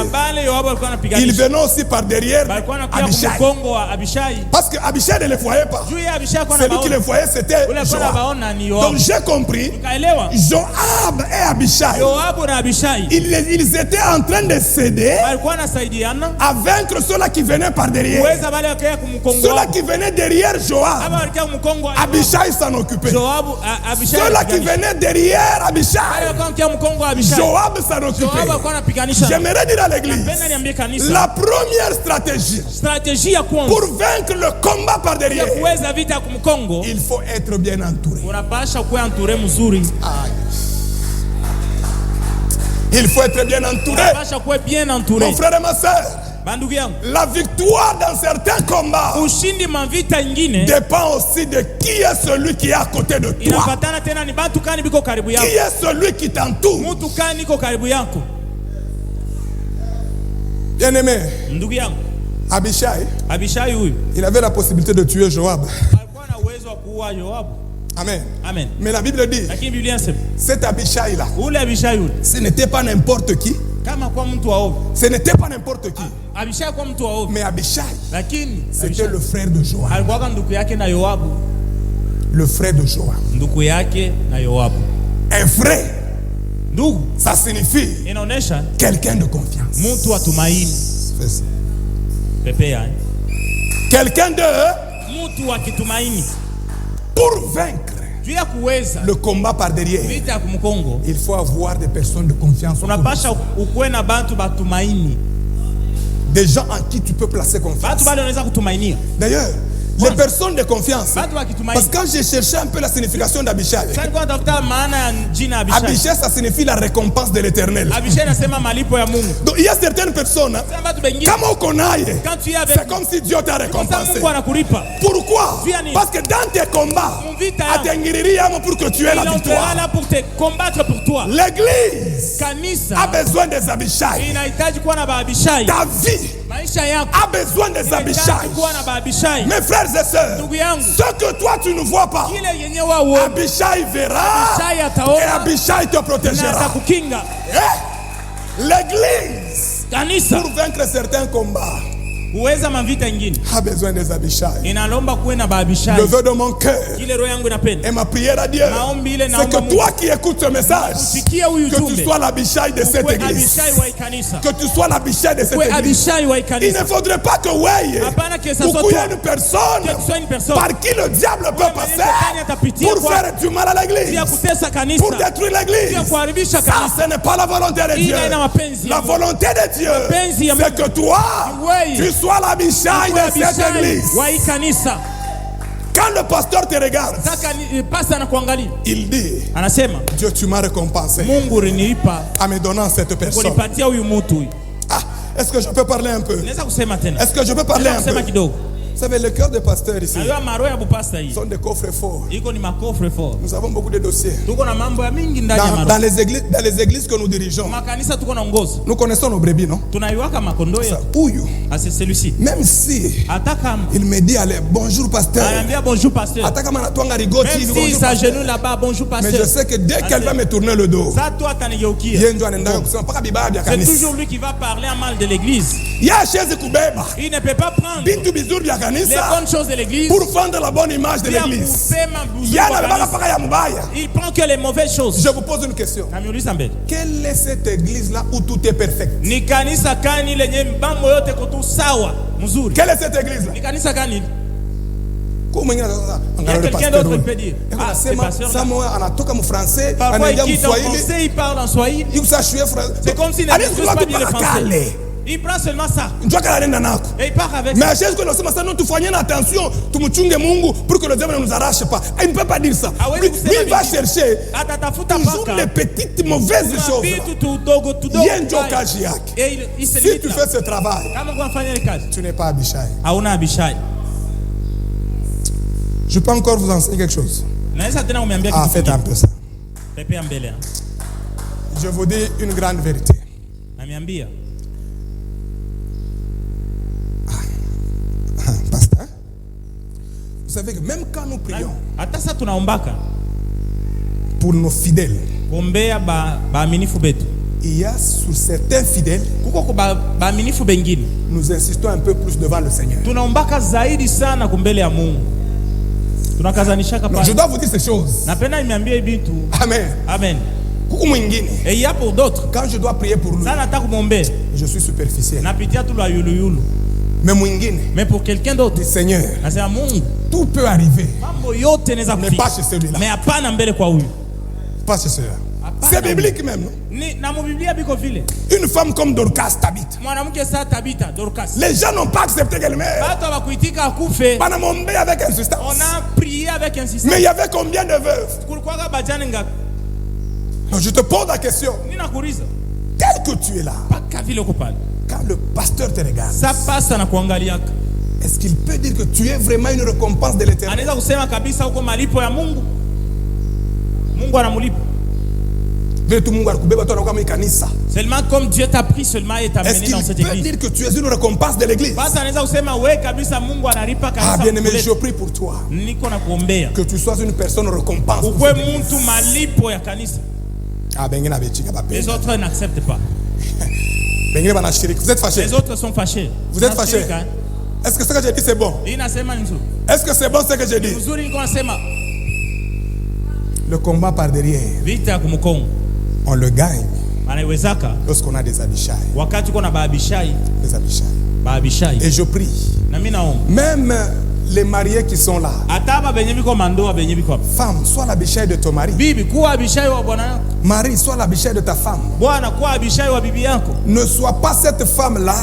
ils venaient aussi par derrière Abishai. Parce que Abishai ne les voyait pas. Celui qui les voyait, c'était Joab. Donc j'ai compris, Joab et Abishai, ils étaient en train de céder à vaincre ceux-là qui venaient par derrière. Ceux-là qui venaient derrière Joab, Abishai s'en occupait. Ceux-là qui venaient derrière Abishai, Joab s'en occupait. J'aimerais dire à l'église, la première stratégie pour vaincre le combat par derrière, il faut être bien entouré. Il faut être bien entouré. Mon frère et ma soeur, la victoire dans certains combats dépend aussi de qui est celui qui est à côté de toi. Qui est celui qui t'entoure. Bien aimé, Abishai, il avait la possibilité de tuer Joab. Amen. Amen. Mais la Bible dit, cet Abishai-là, ce n'était pas n'importe qui. Ce n'était pas n'importe qui. Mais Abishai, c'était le frère de Joab. Le frère de Joab. Un frère, ça signifie quelqu'un de confiance. Quelqu'un de... Pour vaincre le combat par derrière, il faut avoir des personnes de confiance. Des gens en qui tu peux placer confiance. D'ailleurs, les personnes de confiance, parce que quand j'ai cherché un peu la signification d'Abishai, Abishai, ça signifie la récompense de l'Éternel. Donc il y a certaines personnes, quand on connaît, c'est comme si Dieu t'a récompensé. Pourquoi? Parce que dans tes combats, pour que tu aies la victoire. L'église a besoin des Abishai. Ta vie a besoin des Abishai. Mes frères et sœurs, ce que toi tu ne vois pas, Abishai verra et Abishai te protégera. L'église, pour vaincre certains combats, a besoin des Abishai. Le vœu de mon cœur et ma prière à Dieu, c'est que toi qui écoutes ce message, que tu sois l'Abishai de cette église. Que tu sois l'Abishai de cette église. Il ne faudrait pas que il y ait une personne par qui le diable peut passer pour faire du mal à l'église, pour détruire l'église. Ça, ce n'est pas la volonté de Dieu. La volonté de Dieu, c'est que toi, tu sois l'Abishai de cette église. Quand le pasteur te regarde, il dit, Dieu, tu m'as récompensé en me donnant cette personne. Ah, est-ce que je peux parler un peu? Est-ce que je peux parler un peu? Vous savez, le cœur des pasteurs ici sont des coffres forts. Nous avons beaucoup de dossiers. Dans les églises que nous dirigeons, nous connaissons nos brebis, non? Celui-ci. Même si il me dit, allez, bonjour pasteur. Même si sa genou là-bas, bonjour pasteur. Mais je sais que dès qu'elle va me tourner le dos, c'est toujours lui qui va parler en mal de l'église. Il ne peut pas prendre bonnes choses de l'église, pour vendre la bonne image de l'église. Il prend que les mauvaises choses. Je vous pose une question. Quelle est cette église-là où tout est perfect? Quelle est cette église-là? Quelqu'un d'autre peut dire. Parfois il quitte en français, il parle en swahili. C'est comme s'il ne maîtrise pas bien le français. Il prend seulement ça. Et il part avec ça. Mais nous faisons attention, pour que le diable ne nous arrache pas. Il ne peut pas dire ça. Lui, il va chercher toujours les petites mauvaises choses. Si tu fais ce travail, tu n'es pas Abishai. Je peux encore vous enseigner quelque chose. Ah, faites un peu ça. Je vous dis une grande vérité. Pasteur, vous savez que même quand nous prions pour nos fidèles, il y a sur certains fidèles, nous insistons un peu plus devant le Seigneur. Non, je dois vous dire ces choses. Amen. Amen. Et il y a pour d'autres, quand je dois prier pour lui, je suis superficiel. Mais pour quelqu'un d'autre, Seigneur, tout peut arriver. Mais pas chez celui-là. Pas chez celui-là. C'est biblique même, non? Une femme comme Dorcas, Tabitha. Les gens n'ont pas accepté qu'elle meure. Avec insistance. On a prié avec insistance. Mais il y avait combien de veuves? Donc je te pose la question. Tel que tu es là, quand le pasteur te regarde, est-ce qu'il peut dire que tu es vraiment une récompense de l'Éternel? Seulement comme Dieu t'a pris seulement et t'a mené dans cette église. Est-ce qu'il peut dire que tu es une récompense de l'église? Ah bien-aimé, je prie pour toi que tu sois une personne récompense. Les autres n'acceptent pas. Vous êtes fâchés? Les autres sont fâchés. Vous êtes fâchés? Est-ce que ce que j'ai dit c'est bon? Est-ce que c'est bon ce que j'ai dit? Le combat par derrière, on le gagne lorsqu'on a des Abishai. Des Abishai. Et je prie, même les mariés qui sont là, femme, sois l'Abishai de ton mari. Mari, sois l'Abishai de ta femme. Ne sois pas cette femme-là.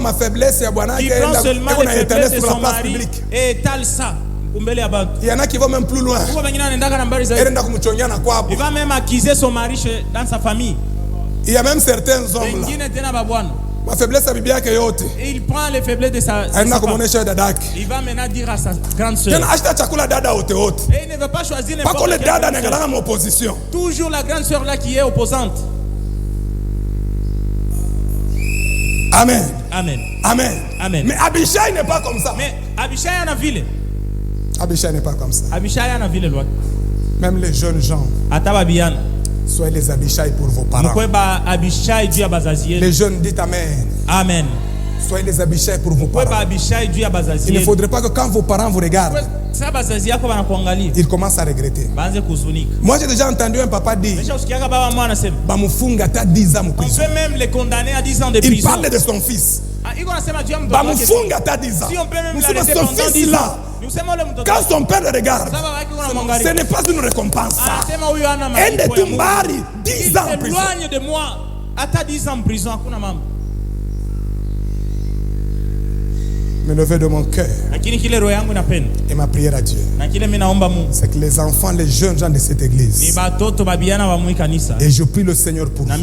Ma faiblesse, il prend seulement les faiblesses de son mari et étale ça. Il y en a qui vont même plus loin. Il va même accuser son mari dans sa famille. Il y a même certains hommes là. Ma faiblesse, et il prend les faiblesses de sa femme. Il va maintenant dire à sa grande soeur. Et il ne veut pas choisir n'importe quelle. Toujours la grande soeur là qui est opposante. Amen. Amen. Amen. Amen. Mais Abishai n'est pas comme ça. Mais Abishai en a ville. Abishai n'est pas comme ça. Abishai en a ville. Même les jeunes gens. Soyez les Abishai pour vos parents. Les jeunes, dites Amen. Amen. Soyez les Abishai pour vos parents. Il ne faudrait pas que quand vos parents vous regardent, ils commencent à regretter. Moi j'ai déjà entendu un papa dire, on peut même les condamner à 10 ans de prison. Il parle de son fils. Si on peut même la laisser pendant 10 ans. Quand son père le regarde, ce n'est pas une récompense. Elle est tumbari 10 ans en prison. Éloigne de moi. À 10 ans en prison. Me lever de mon cœur et ma prière à Dieu, c'est que les enfants, les jeunes gens de cette église, et je prie le Seigneur pour vous,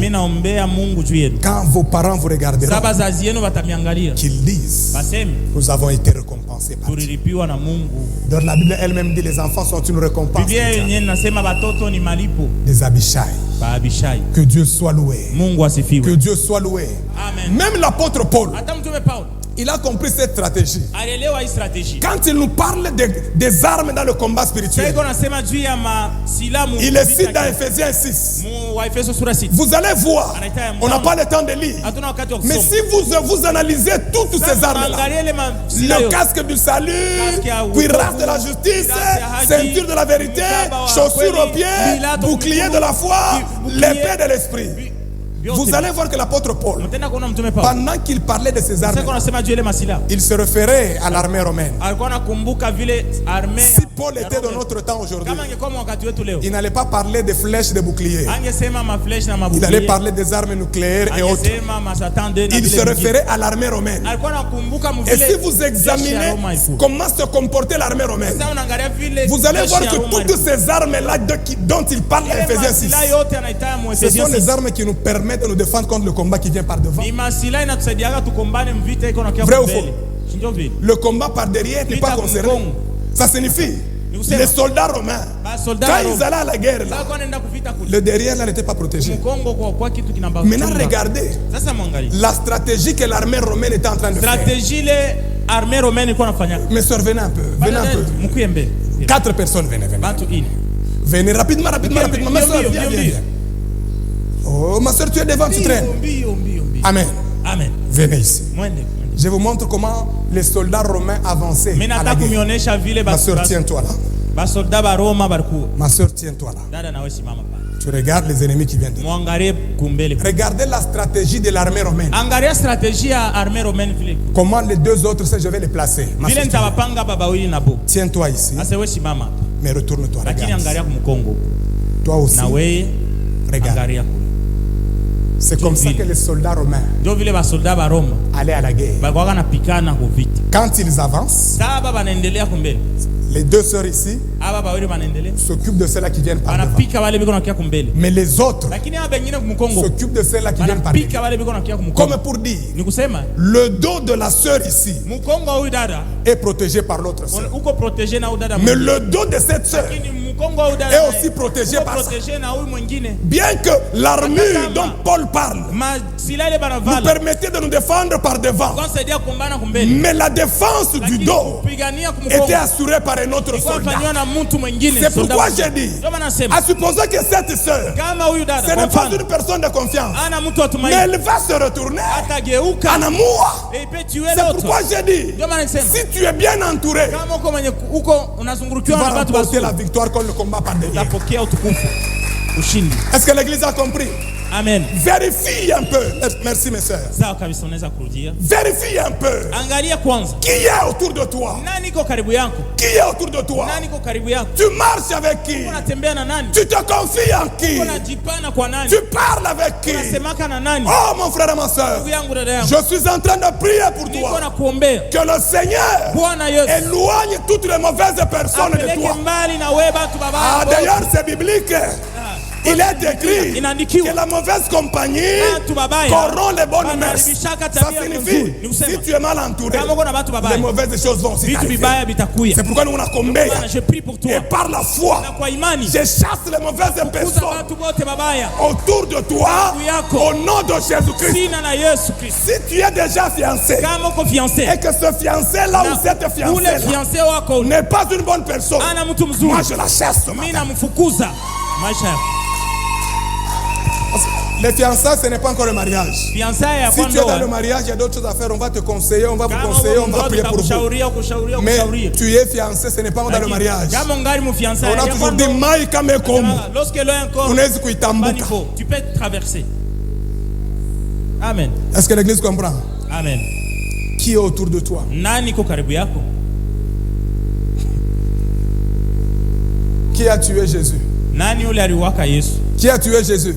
quand vos parents vous regarderont, qu'ils disent, nous avons été récompensés par Dieu. Dans la Bible elle-même dit, les enfants sont une récompense des Abishai. Que Dieu soit loué. Que Dieu soit loué. Amen. Même l'apôtre Paul, Il a compris cette stratégie. Quand il nous parle des armes dans le combat spirituel, il est cité dans Ephésiens 6. Vous allez voir, on n'a pas le temps de lire. Mais si vous analysez toutes ces armes-là, le casque du salut, cuirasse de la justice, ceinture de la vérité, chaussures aux pieds, bouclier de la foi, l'épée de l'esprit. Vous allez voir que l'apôtre Paul, pendant qu'il parlait de ces armes, il se référait à l'armée romaine. Si Paul était dans notre temps aujourd'hui, il n'allait pas parler des flèches, des boucliers. Il allait parler des armes nucléaires et autres. Il se référait à l'armée romaine. Et si vous examinez comment se comportait l'armée romaine, vous allez voir que toutes ces armes-là dont il parle à Ephésiens 6, ce sont les armes qui nous permettent de nous défendre contre le combat qui vient par devant. Vrai ou faux? Le combat par derrière n'est pas concerné. Ça signifie, les soldats romains, quand ils allaient à la guerre, là, le derrière là n'était pas protégé. Maintenant regardez la stratégie que l'armée romaine était en train de faire. Mes soeurs, venez un peu. Venez un peu. 4 personnes, venez. Venez rapidement. Ma soeur, viens. Oh, ma soeur, tu es devant, tu traînes. Amen. Venez ici. Je vous montre comment les soldats romains avançaient à la guerre. Ma soeur, tiens-toi là. Ma soeur, tiens-toi là. Tu regardes les ennemis qui viennent de là. Regardez la stratégie de l'armée romaine. Comment les deux autres, je vais les placer. Tiens-toi ici. Mais retourne-toi. Regarde. Toi aussi. Regarde. C'est comme ça que les soldats romains allaient à la guerre. Quand ils avancent, les deux sœurs ici s'occupent de ceux-là qui viennent par devant. Mais les autres s'occupent de ceux-là qui viennent par devant. Comme pour dire, le dos de la sœur ici est protégé par l'autre sœur. Mais le dos de cette sœur est aussi protégé par ça. Bien que l'armure dont Paul parle nous permettait de nous défendre par devant, mais la défense du dos était assurée par un autre soldat. C'est pourquoi j'ai dit, à supposer que cette sœur, ce n'est pas une personne de confiance, mais elle va se retourner en amour. C'est pourquoi j'ai dit, si tu es bien entouré, tu vas remporter la victoire contre le combat par derrière. Est-ce que l'église a compris? Amen. Vérifie un peu. Merci mes soeurs. Vérifie un peu. Qui est autour de toi? Qui est autour de toi? Tu marches avec qui? Tu te confies en qui? Tu parles avec qui? Oh mon frère et ma soeur, je suis en train de prier pour toi que le Seigneur éloigne toutes les mauvaises personnes de toi. Ah, d'ailleurs c'est biblique. Il est écrit que la mauvaise compagnie corrompt les bonnes mœurs. Ça signifie, si tu es mal entouré, les mauvaises choses vont aussi t'arriver. C'est pourquoi nous on a combattu. Et par la foi, je chasse les mauvaises personnes autour de toi au nom de Jésus-Christ. Si tu es déjà fiancé et que ce fiancé-là ou cette fiancée-là n'est pas une bonne personne, moi je la chasse ce matin. Les fiançailles, ce n'est pas encore le mariage. Si tu es dans le mariage, il y a d'autres choses à faire. On va te conseiller, on va vous conseiller, on va prier pour vous. Mais tu es fiancé, ce n'est pas dans le mariage. On a toujours dit Maïka Mekomu. Tu peux traverser. Amen. Est-ce que l'église comprend? Amen. Qui est autour de toi? Qui a tué Jésus? Qui a tué Jésus?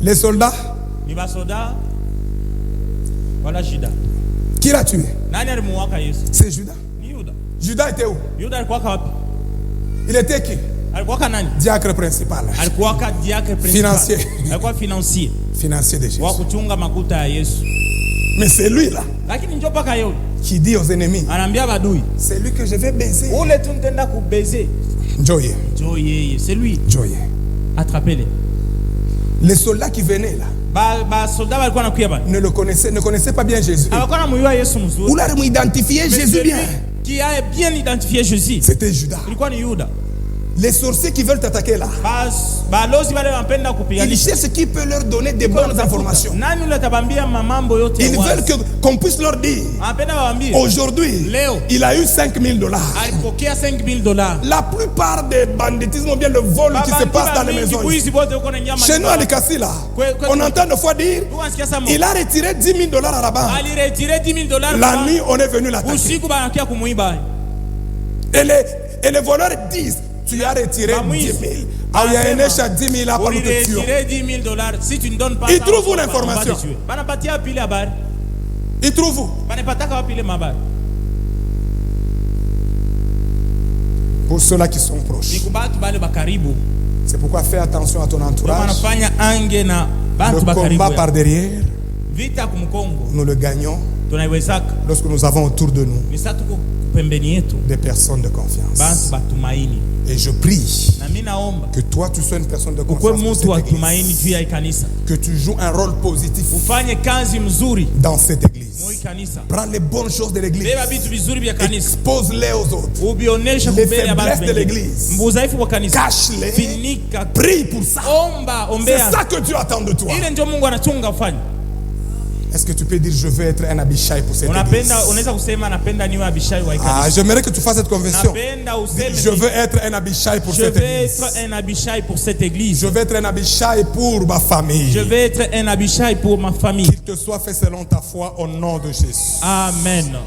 Les soldats? Qui l'a tué? C'est Judas. Judas était où? Il était qui? Diacre principal. Financier. Financier de Jésus. Mais c'est lui là qui dit aux ennemis, c'est lui que je vais baiser. C'est lui. Joye. Attrapez-les. Les soldats qui venaient là, ne connaissait pas bien Jésus. Ou l'a identifié Jésus bien. Qui a bien identifié Jésus. C'était Judas. Les sorciers qui veulent t'attaquer là, ils cherchent qui peut leur donner des bonnes informations. Ils veulent qu'on puisse leur dire, aujourd'hui, il a eu $5,000. La plupart des banditismes ou bien le vol qui se passe dans les maisons. Chez nous à Likasi là, on entend des fois dire, il a retiré $10,000 à la banque. La nuit, on est venu l'attaquer. Et les voleurs disent, tu as retiré 10 000. Ah, il y a un échange 10 000 là pour nous te tuer. Si tu ne donnes pas, ils trouvent où l'information? Ils trouvent où? Pour ceux-là qui sont proches. C'est pourquoi fais attention à ton entourage. Le combat par derrière, nous le gagnons lorsque nous avons autour de nous des personnes de confiance. Et je prie que toi tu sois une personne de confiance pour cette église, que tu joues un rôle positif dans cette église. Prends les bonnes choses de l'église, expose-les aux autres. Les faiblesses de l'église, cache-les, prie pour ça. C'est ça que Dieu attend de toi. Est-ce que tu peux dire je veux être un Abishai pour cette église? Ah, j'aimerais que tu fasses cette confession. Je veux être un Abishai pour cette église. Je veux être un Abishai pour ma famille. Je veux être un Abishai pour ma famille. Qu'il te soit fait selon ta foi au nom de Jésus. Amen.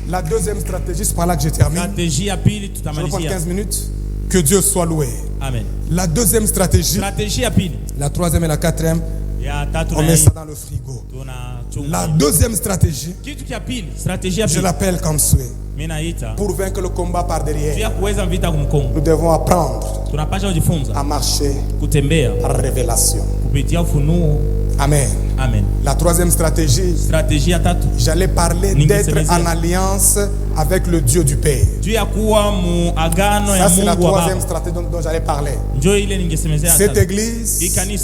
La deuxième stratégie, c'est par là que je termine. Je reprends 15 minutes. Que Dieu soit loué. Amen. La deuxième stratégie. La troisième et la quatrième. On met ça dans le frigo. La deuxième stratégie, je l'appelle comme souhait. Pour vaincre le combat par derrière, nous devons apprendre à marcher par révélation. Amen. Amen. La troisième stratégie, j'allais parler d'être en alliance avec le Dieu du Père. Ça, c'est la troisième stratégie dont j'allais parler. Cette église,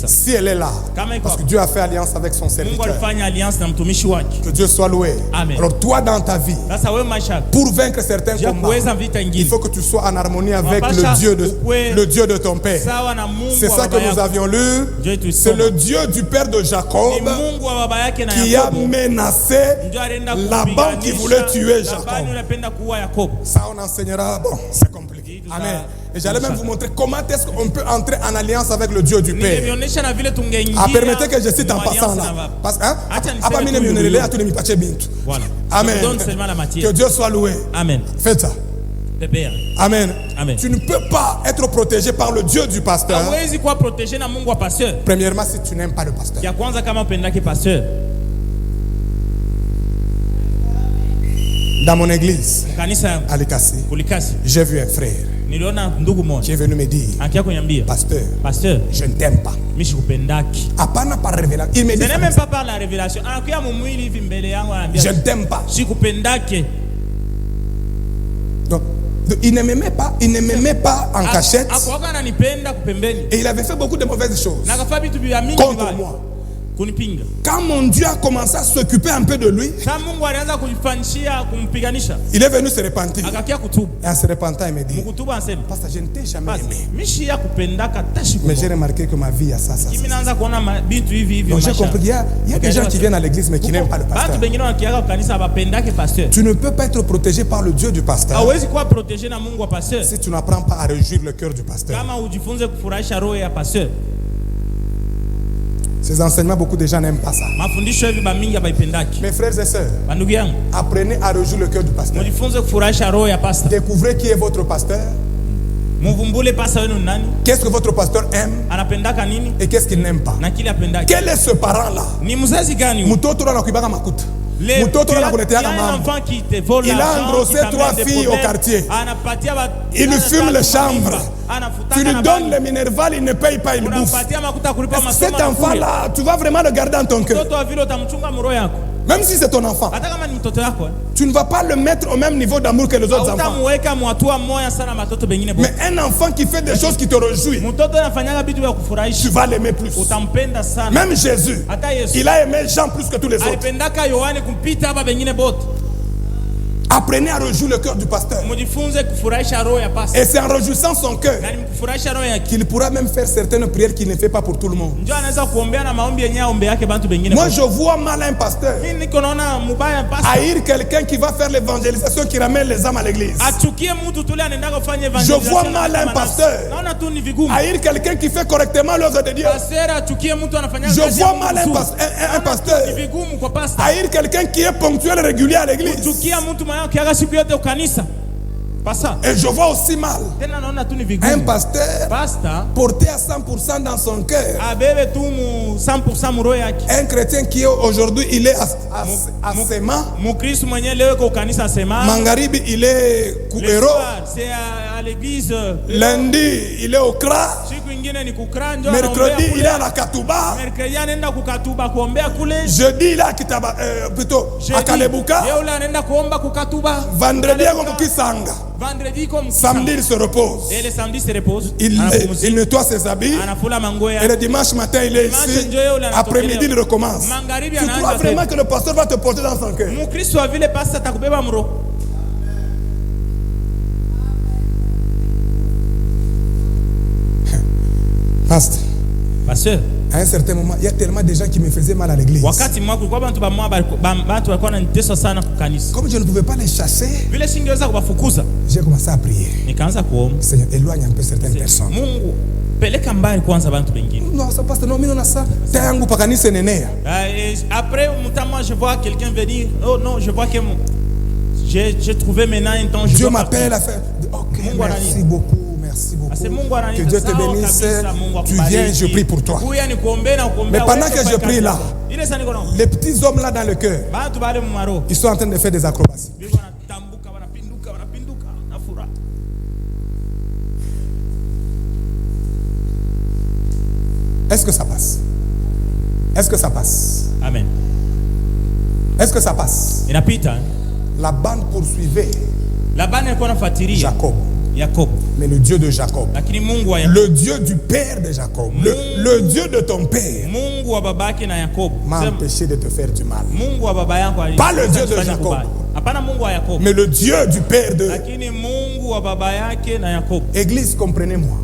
si elle est là, parce que Dieu a fait alliance avec son serviteur, que Dieu soit loué. Amen. Alors toi dans ta vie, pour vaincre certains combats, il faut que tu sois en harmonie avec le Dieu de ton Père. C'est ça que nous avions lu. C'est le Dieu du Père de Jacob qui a menacé Laban qui voulait tuer Jacob. Ça on enseignera, bon, c'est compliqué. Amen. Et j'allais même vous montrer comment est-ce qu'on peut entrer en alliance avec le Dieu du Père. Permettez que je cite en passant là. Parce que Amen. Que Dieu soit loué. Amen. Faites ça. Amen. Amen. Tu ne peux pas être protégé par le Dieu du pasteur. Premièrement, si tu n'aimes pas le pasteur. Dans mon église, à Likasi, j'ai vu un frère qui est venu me dire, pasteur, je ne t'aime pas. Apana par révélation. Il me dit, ce n'est même pas par la révélation. Je ne t'aime pas. Donc, il ne m'aimait pas en cachette. Et il avait fait beaucoup de mauvaises choses contre moi. Quand mon Dieu a commencé à s'occuper un peu de lui, il est venu se repentir. Et en se repentant, il me dit, pasteur, je ne t'ai jamais aimé. Mais j'ai remarqué que ma vie a ça. Donc j'ai compris qu'il y a des gens qui viennent à l'église mais qui n'aiment pas le pasteur. Tu ne peux pas être protégé par le Dieu du pasteur si tu n'apprends pas à réjouir le cœur du pasteur. Ces enseignements, beaucoup de gens n'aiment pas ça. Mes frères et sœurs, apprenez à réjouir le cœur du pasteur. Découvrez qui est votre pasteur. Qu'est-ce que votre pasteur aime et qu'est-ce qu'il n'aime pas. Quel est ce parent-là? Il a engrossé 3 filles au quartier. Il fume les chambres. Tu lui donnes le minerval, il ne paye pas, il bouffe. Cet enfant-là, tu vas vraiment le garder dans ton cœur. Même si c'est ton enfant, tu ne vas pas le mettre au même niveau d'amour que les autres enfants. Mais un enfant qui fait des choses qui te réjouissent, tu vas l'aimer plus. Même Jésus, il a aimé Jean plus que tous les autres. Apprenez à réjouir le cœur du pasteur. Et c'est en réjouissant son cœur qu'il pourra même faire certaines prières qu'il ne fait pas pour tout le monde. Moi je vois mal un pasteur haïr quelqu'un qui va faire l'évangélisation, qui ramène les âmes à l'église. Je vois mal un pasteur haïr quelqu'un qui fait correctement l'œuvre de Dieu. Je vois mal un pasteur haïr quelqu'un qui est ponctuel et régulier à l'église. Et je vois aussi mal un pasteur porté à 100% dans son cœur. Un chrétien qui est aujourd'hui, il est à Sema. Mangaribi, il est Kouero. Lundi, il est au Kra. Mercredi, il est à la Katouba. Jeudi, il est à Kitaba, plutôt à Kalebuka. Vendredi, il est à Kisanga. Samedi, il se repose. Il nettoie ses habits. Et le dimanche matin, il est ici. Après-midi, il recommence. Tu crois vraiment que le pasteur va te porter dans son cœur? Pasteur, à un certain moment, il y a tellement de gens qui me faisaient mal à l'église. Comme je ne pouvais pas les chasser, j'ai commencé à prier. Seigneur, éloigne un peu certaines personnes. Non, ça passe, non, mais non, ça. Après, moi, je vois quelqu'un venir. Oh non, je vois que j'ai trouvé maintenant un temps. Dieu m'appelle à faire. Ok, merci beaucoup. Merci beaucoup. Que Dieu te bénisse. Tu viens, je prie pour toi. Mais pendant que je prie là, les petits hommes là dans le cœur, ils sont en train de faire des acrobaties. Est-ce que ça passe? Est-ce que ça passe? Amen. Est-ce que ça passe? La bande poursuivait Jacob. Mais le Dieu de Jacob, le Dieu du père de Jacob, le Dieu de ton père, m'a empêché de te faire du mal. Pas le Dieu de Jacob, mais le Dieu du père de Église, comprenez-moi.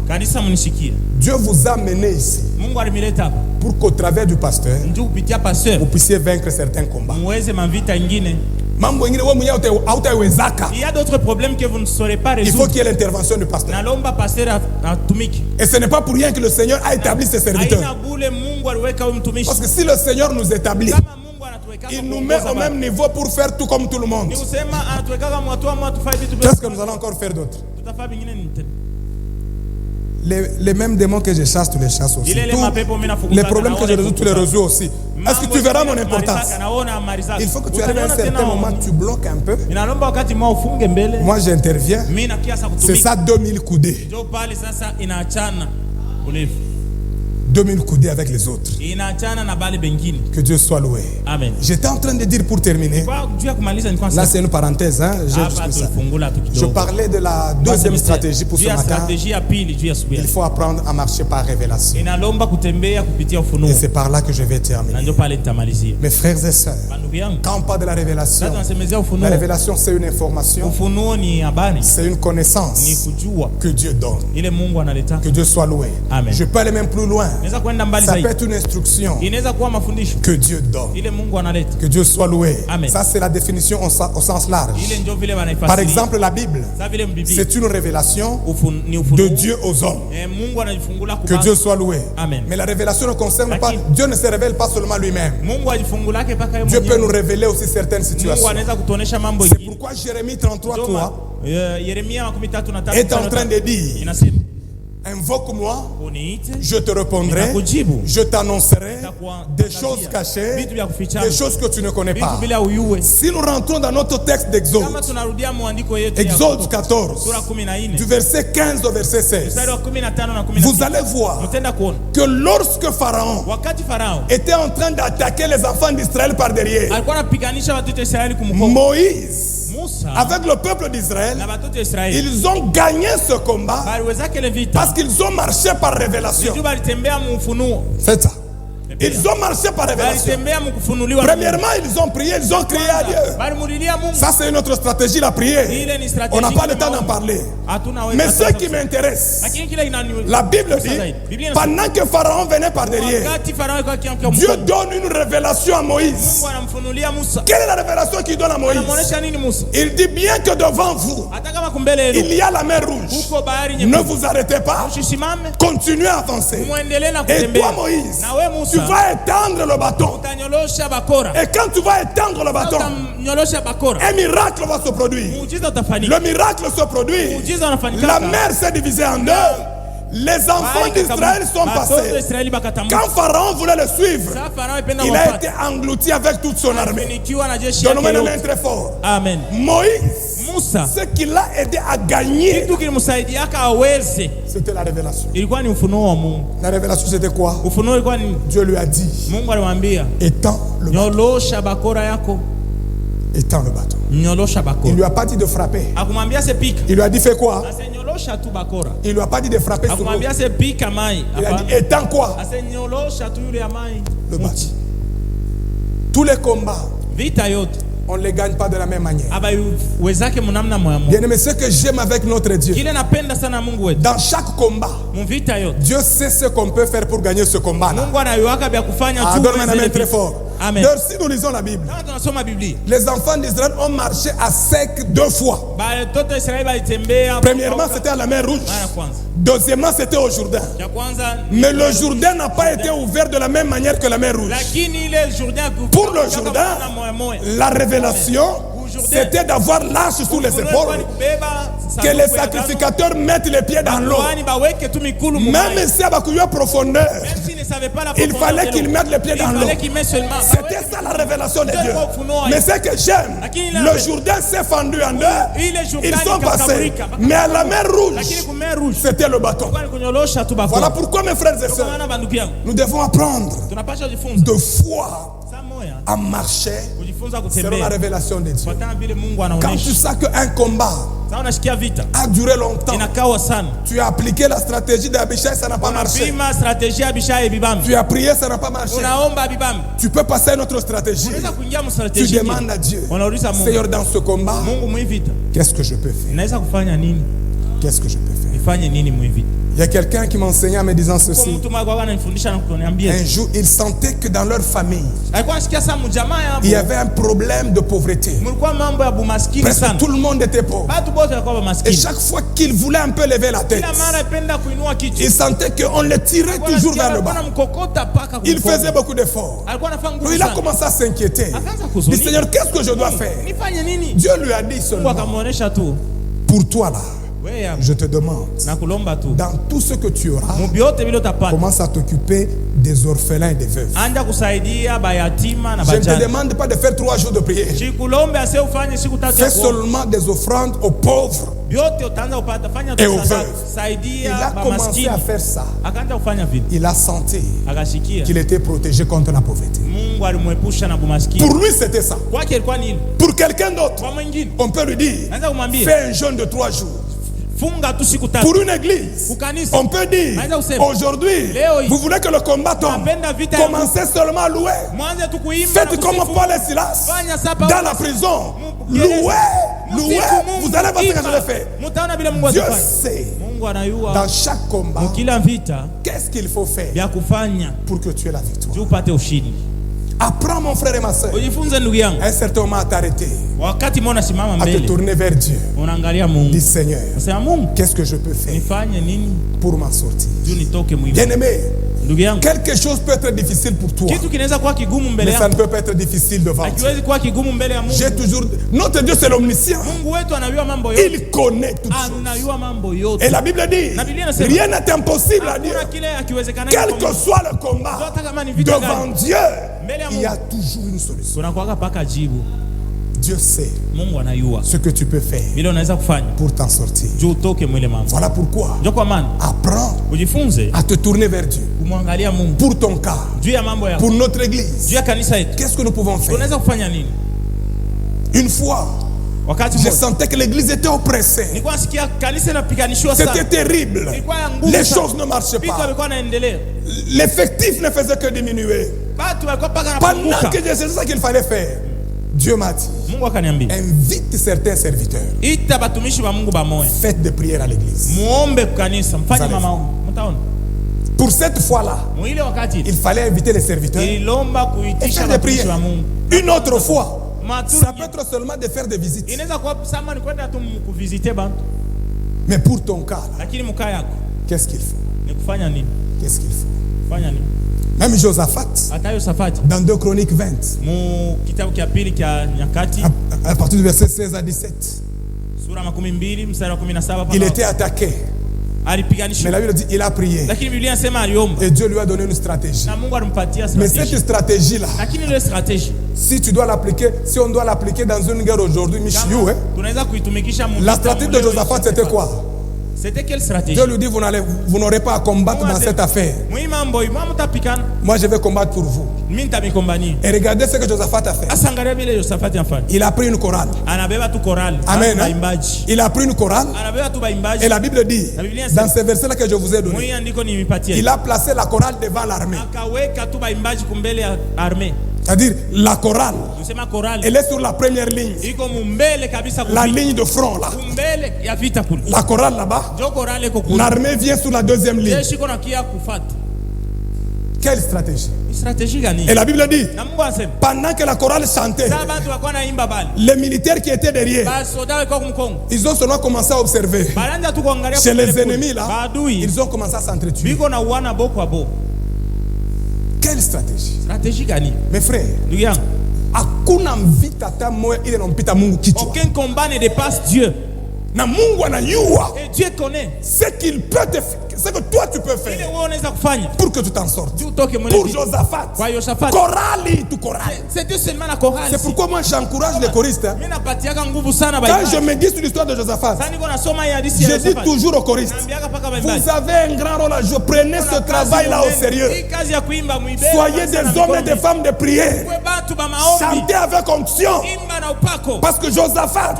Dieu vous a mené ici pour qu'au travers du pasteur, vous puissiez vaincre certains combats. Il y a d'autres problèmes que vous ne saurez pas résoudre. Il faut qu'il y ait l'intervention du pasteur. Et ce n'est pas pour rien que le Seigneur a établi ses serviteurs. Parce que si le Seigneur nous établit, il nous met au même niveau pour faire tout comme tout le monde. Qu'est-ce que nous allons encore faire d'autre? Les mêmes démons que je chasse, tu les chasses aussi. Les problèmes que je résous, tu les résous aussi. Est-ce que tu verras mon importance? Il faut que tu arrives à un certain moment, tu bloques un peu. Moi j'interviens. C'est ça 2000 coudées. 2000 coudées avec les autres. Que Dieu soit loué. Amen. J'étais en train de dire pour terminer. Là c'est une parenthèse. Hein? Je parlais de la deuxième stratégie pour ce matin. Il faut apprendre à marcher par révélation. Et c'est par là que je vais terminer. Mes frères et sœurs, quand on parle de la révélation c'est une information. C'est une connaissance que Dieu donne. Que Dieu soit loué. Amen. Je peux aller même plus loin. Ça peut être une instruction que Dieu donne. Que Dieu soit loué. Amen. Ça c'est la définition au sens large. Par exemple la Bible, c'est une révélation de Dieu aux hommes. Que Dieu soit loué. Amen. Mais la révélation ne concerne pas, Dieu ne se révèle pas seulement lui-même. Dieu peut nous révéler aussi certaines situations. C'est pourquoi Jérémie 33 est en train de dire Invoque-moi, je te répondrai, je t'annoncerai des choses cachées, des choses que tu ne connais pas. Si nous rentrons dans notre texte d'Exode, Exode 14, du verset 15 au verset 16, vous allez voir que lorsque Pharaon était en train d'attaquer les enfants d'Israël par derrière, Moïse, avec le peuple d'Israël, ils ont gagné ce combat parce qu'ils ont marché par révélation. C'est ça. Ils ont marché par révélation. Premièrement, ils ont prié, ils ont crié à Dieu. Ça, c'est notre stratégie, la prière. On n'a pas le temps d'en parler. Mais ce qui m'intéresse, la Bible dit, pendant que Pharaon venait par derrière, Dieu donne une révélation à Moïse. Quelle est la révélation qu'il donne à Moïse? Il dit, bien que devant vous, il y a la mer rouge, ne vous arrêtez pas, continuez à avancer. Et toi, Moïse, tu vas étendre le bâton. Et quand tu vas étendre le bâton, un miracle va se produire. Le miracle se produit. La mer s'est divisée en deux. Les enfants d'Israël sont passés. Quand Pharaon voulait le suivre, il a été englouti avec toute son armée. Donne-moi une main très fort. Amen. Moïse, ce qui l'a aidé à gagner, c'était la révélation. La révélation, c'était quoi? Dieu lui a dit, étends le bâton. Étends le bâton. Il ne lui a pas dit de frapper. Il lui a dit fais quoi? Il ne lui a pas dit de frapper sur l'eau. Il a dit étends quoi? Le bâton. Tous les combats, on ne les gagne pas de la même manière. Bien aimé, ce que j'aime avec notre Dieu, dans chaque combat, Dieu sait ce qu'on peut faire pour gagner ce combat. Donne-moi la main très fort. Donc, si nous lisons la Bible, les enfants d'Israël ont marché à sec 2 fois. Premièrement, c'était à la mer Rouge. Deuxièmement, c'était au Jourdain. Mais le Jourdain n'a pas été ouvert de la même manière que la mer Rouge. Pour le Jourdain, la révélation, c'était d'avoir l'arche sous les épaules, que les sacrificateurs mettent les pieds dans l'eau. Même si à la profondeur, il fallait qu'ils mettent les pieds dans l'eau. C'était ça la révélation de Dieu. Mais ce que j'aime, le Jourdain s'est fendu en deux, ils sont passés. Mais à la mer Rouge, c'était le bâton. Voilà pourquoi, mes frères et sœurs, nous devons apprendre de foi à marcher selon la révélation de Dieu. Quand tu sais qu'un combat a duré longtemps, tu as appliqué la stratégie d'Abishai, ça n'a pas marché. Tu as prié, ça n'a pas marché. Tu peux passer à une autre stratégie. Tu demandes à Dieu, Seigneur, dans ce combat, qu'est-ce que je peux faire? Qu'est-ce que je peux faire? Il y a quelqu'un qui m'enseignait en me disant ceci. Un jour, il sentait que dans leur famille, il y avait un problème de pauvreté. Presque tout le monde était pauvre. Et chaque fois qu'il voulait un peu lever la tête, il sentait qu'on le tirait toujours vers le bas. Il faisait beaucoup d'efforts. Donc il a commencé à s'inquiéter. Il dit, Seigneur, qu'est-ce que je dois faire? Dieu lui a dit seulement, pour toi là, je te demande, dans tout ce que tu auras, commence à t'occuper des orphelins et des veuves. Je ne te demande pas de faire 3 jours de prière. Fais seulement des offrandes aux pauvres et aux veuves. Il a commencé à faire ça. Il a senti qu'il était protégé contre la pauvreté. Pour lui, c'était ça. Pour quelqu'un d'autre, on peut lui dire, fais un jeûne de 3 jours. Pour une église, on peut dire, aujourd'hui, vous voulez que le combat tombe, commencez seulement à louer. Faites comme Paul et Silas dans la prison. Louez, vous allez voir ce que je vais faire. Dieu sait, dans chaque combat, qu'est-ce qu'il faut faire pour que tu aies la victoire. Apprends, mon frère et ma soeur, un certain moment à t'arrêter, à te tourner vers Dieu. Dis, Seigneur, qu'est-ce que je peux faire pour m'en sortir? Bien-aimé, Quelque chose peut être difficile pour toi, mais ça ne peut pas être difficile devant Dieu. J'ai toujours... Notre Dieu, c'est l'omniscient. Il connaît toutes choses. Et la Bible dit, rien n'est impossible à Dieu. Quel que soit le combat, devant Dieu, il y a toujours une solution. Dieu sait ce que tu peux faire pour t'en sortir. Voilà pourquoi apprends à te tourner vers Dieu pour ton cas, pour notre église. Qu'est-ce que nous pouvons faire? Une fois, je sentais que l'église était oppressée. C'était terrible. Les choses ne marchaient pas. L'effectif ne faisait que diminuer. Pendant que je sais ce qu'il fallait faire, Dieu m'a dit, invite certains serviteurs. Faites des prières à l'église. Pour cette fois-là, il fallait inviter les serviteurs et faire des prières. Une autre fois, ça peut être seulement de faire des visites. Mais pour ton cas, qu'est-ce qu'il faut? Qu'est-ce qu'il faut? Même Josaphat, dans 2 Chroniques 20, à partir du verset 16 à 17, il était attaqué. Mais la Bible dit il a prié. Et Dieu lui a donné une stratégie. Mais cette stratégie-là, si tu dois l'appliquer, si on doit l'appliquer dans une guerre aujourd'hui, la stratégie de Josaphat, c'était quoi? C'était quelle stratégie? Dieu lui dit, vous n'aurez pas à combattre dans cette affaire. Moi, je vais combattre pour vous. Et regardez ce que Josaphat a fait. Il a pris une chorale. Amen. Il a pris une chorale. Et la Bible dit, dans ces versets-là que je vous ai donnés, il a placé la chorale devant l'armée. C'est-à-dire, la chorale, elle est sur la première ligne. La ligne de front là. La chorale là-bas. L'armée vient sur la deuxième ligne. Quelle stratégie? Et la Bible dit, pendant que la chorale chantait, les militaires qui étaient derrière, ils ont seulement commencé à observer. Chez les ennemis là, ils ont commencé à s'entretuer. Quelle stratégie? Mes frères, aucun combat ne dépasse Dieu. Et Dieu connaît ce qu'il peut te faire, ce que toi tu peux faire pour que tu t'en sortes. Pour Josaphat, c'est pourquoi moi j'encourage les choristes. Quand je me dis sur l'histoire de Josaphat, je dis toujours aux choristes, vous avez un grand rôle à jouer. Prenez ce travail-là au sérieux. Soyez des hommes et des femmes de prière. Chantez avec onction. Parce que Josaphat,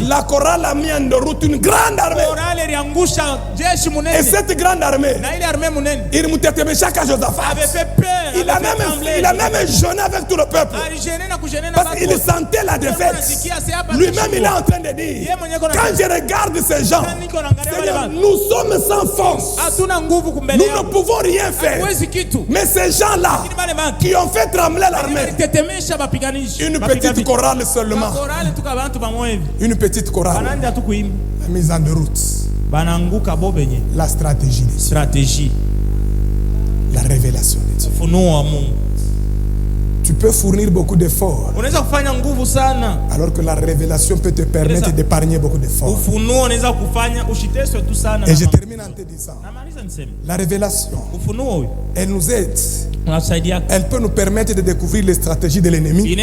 la chorale a mis en route une grande armée. Et cette grande armée, il à Josaphat. Il a même jeûné avec tout le peuple. Parce qu'il sentait la défaite. Lui-même, il est en train de dire, quand je regarde ces gens, Seigneur, nous sommes sans force. Nous ne pouvons rien faire. Mais ces gens-là qui ont fait trembler l'armée, une petite chorale seulement, une petite chorale, la mise en route, la stratégie, la révélation de Dieu. Tu peux fournir beaucoup d'efforts, alors que la révélation peut te permettre d'épargner beaucoup d'efforts. Et je termine en te disant, la révélation, elle nous aide. Elle peut nous permettre de découvrir les stratégies de l'ennemi.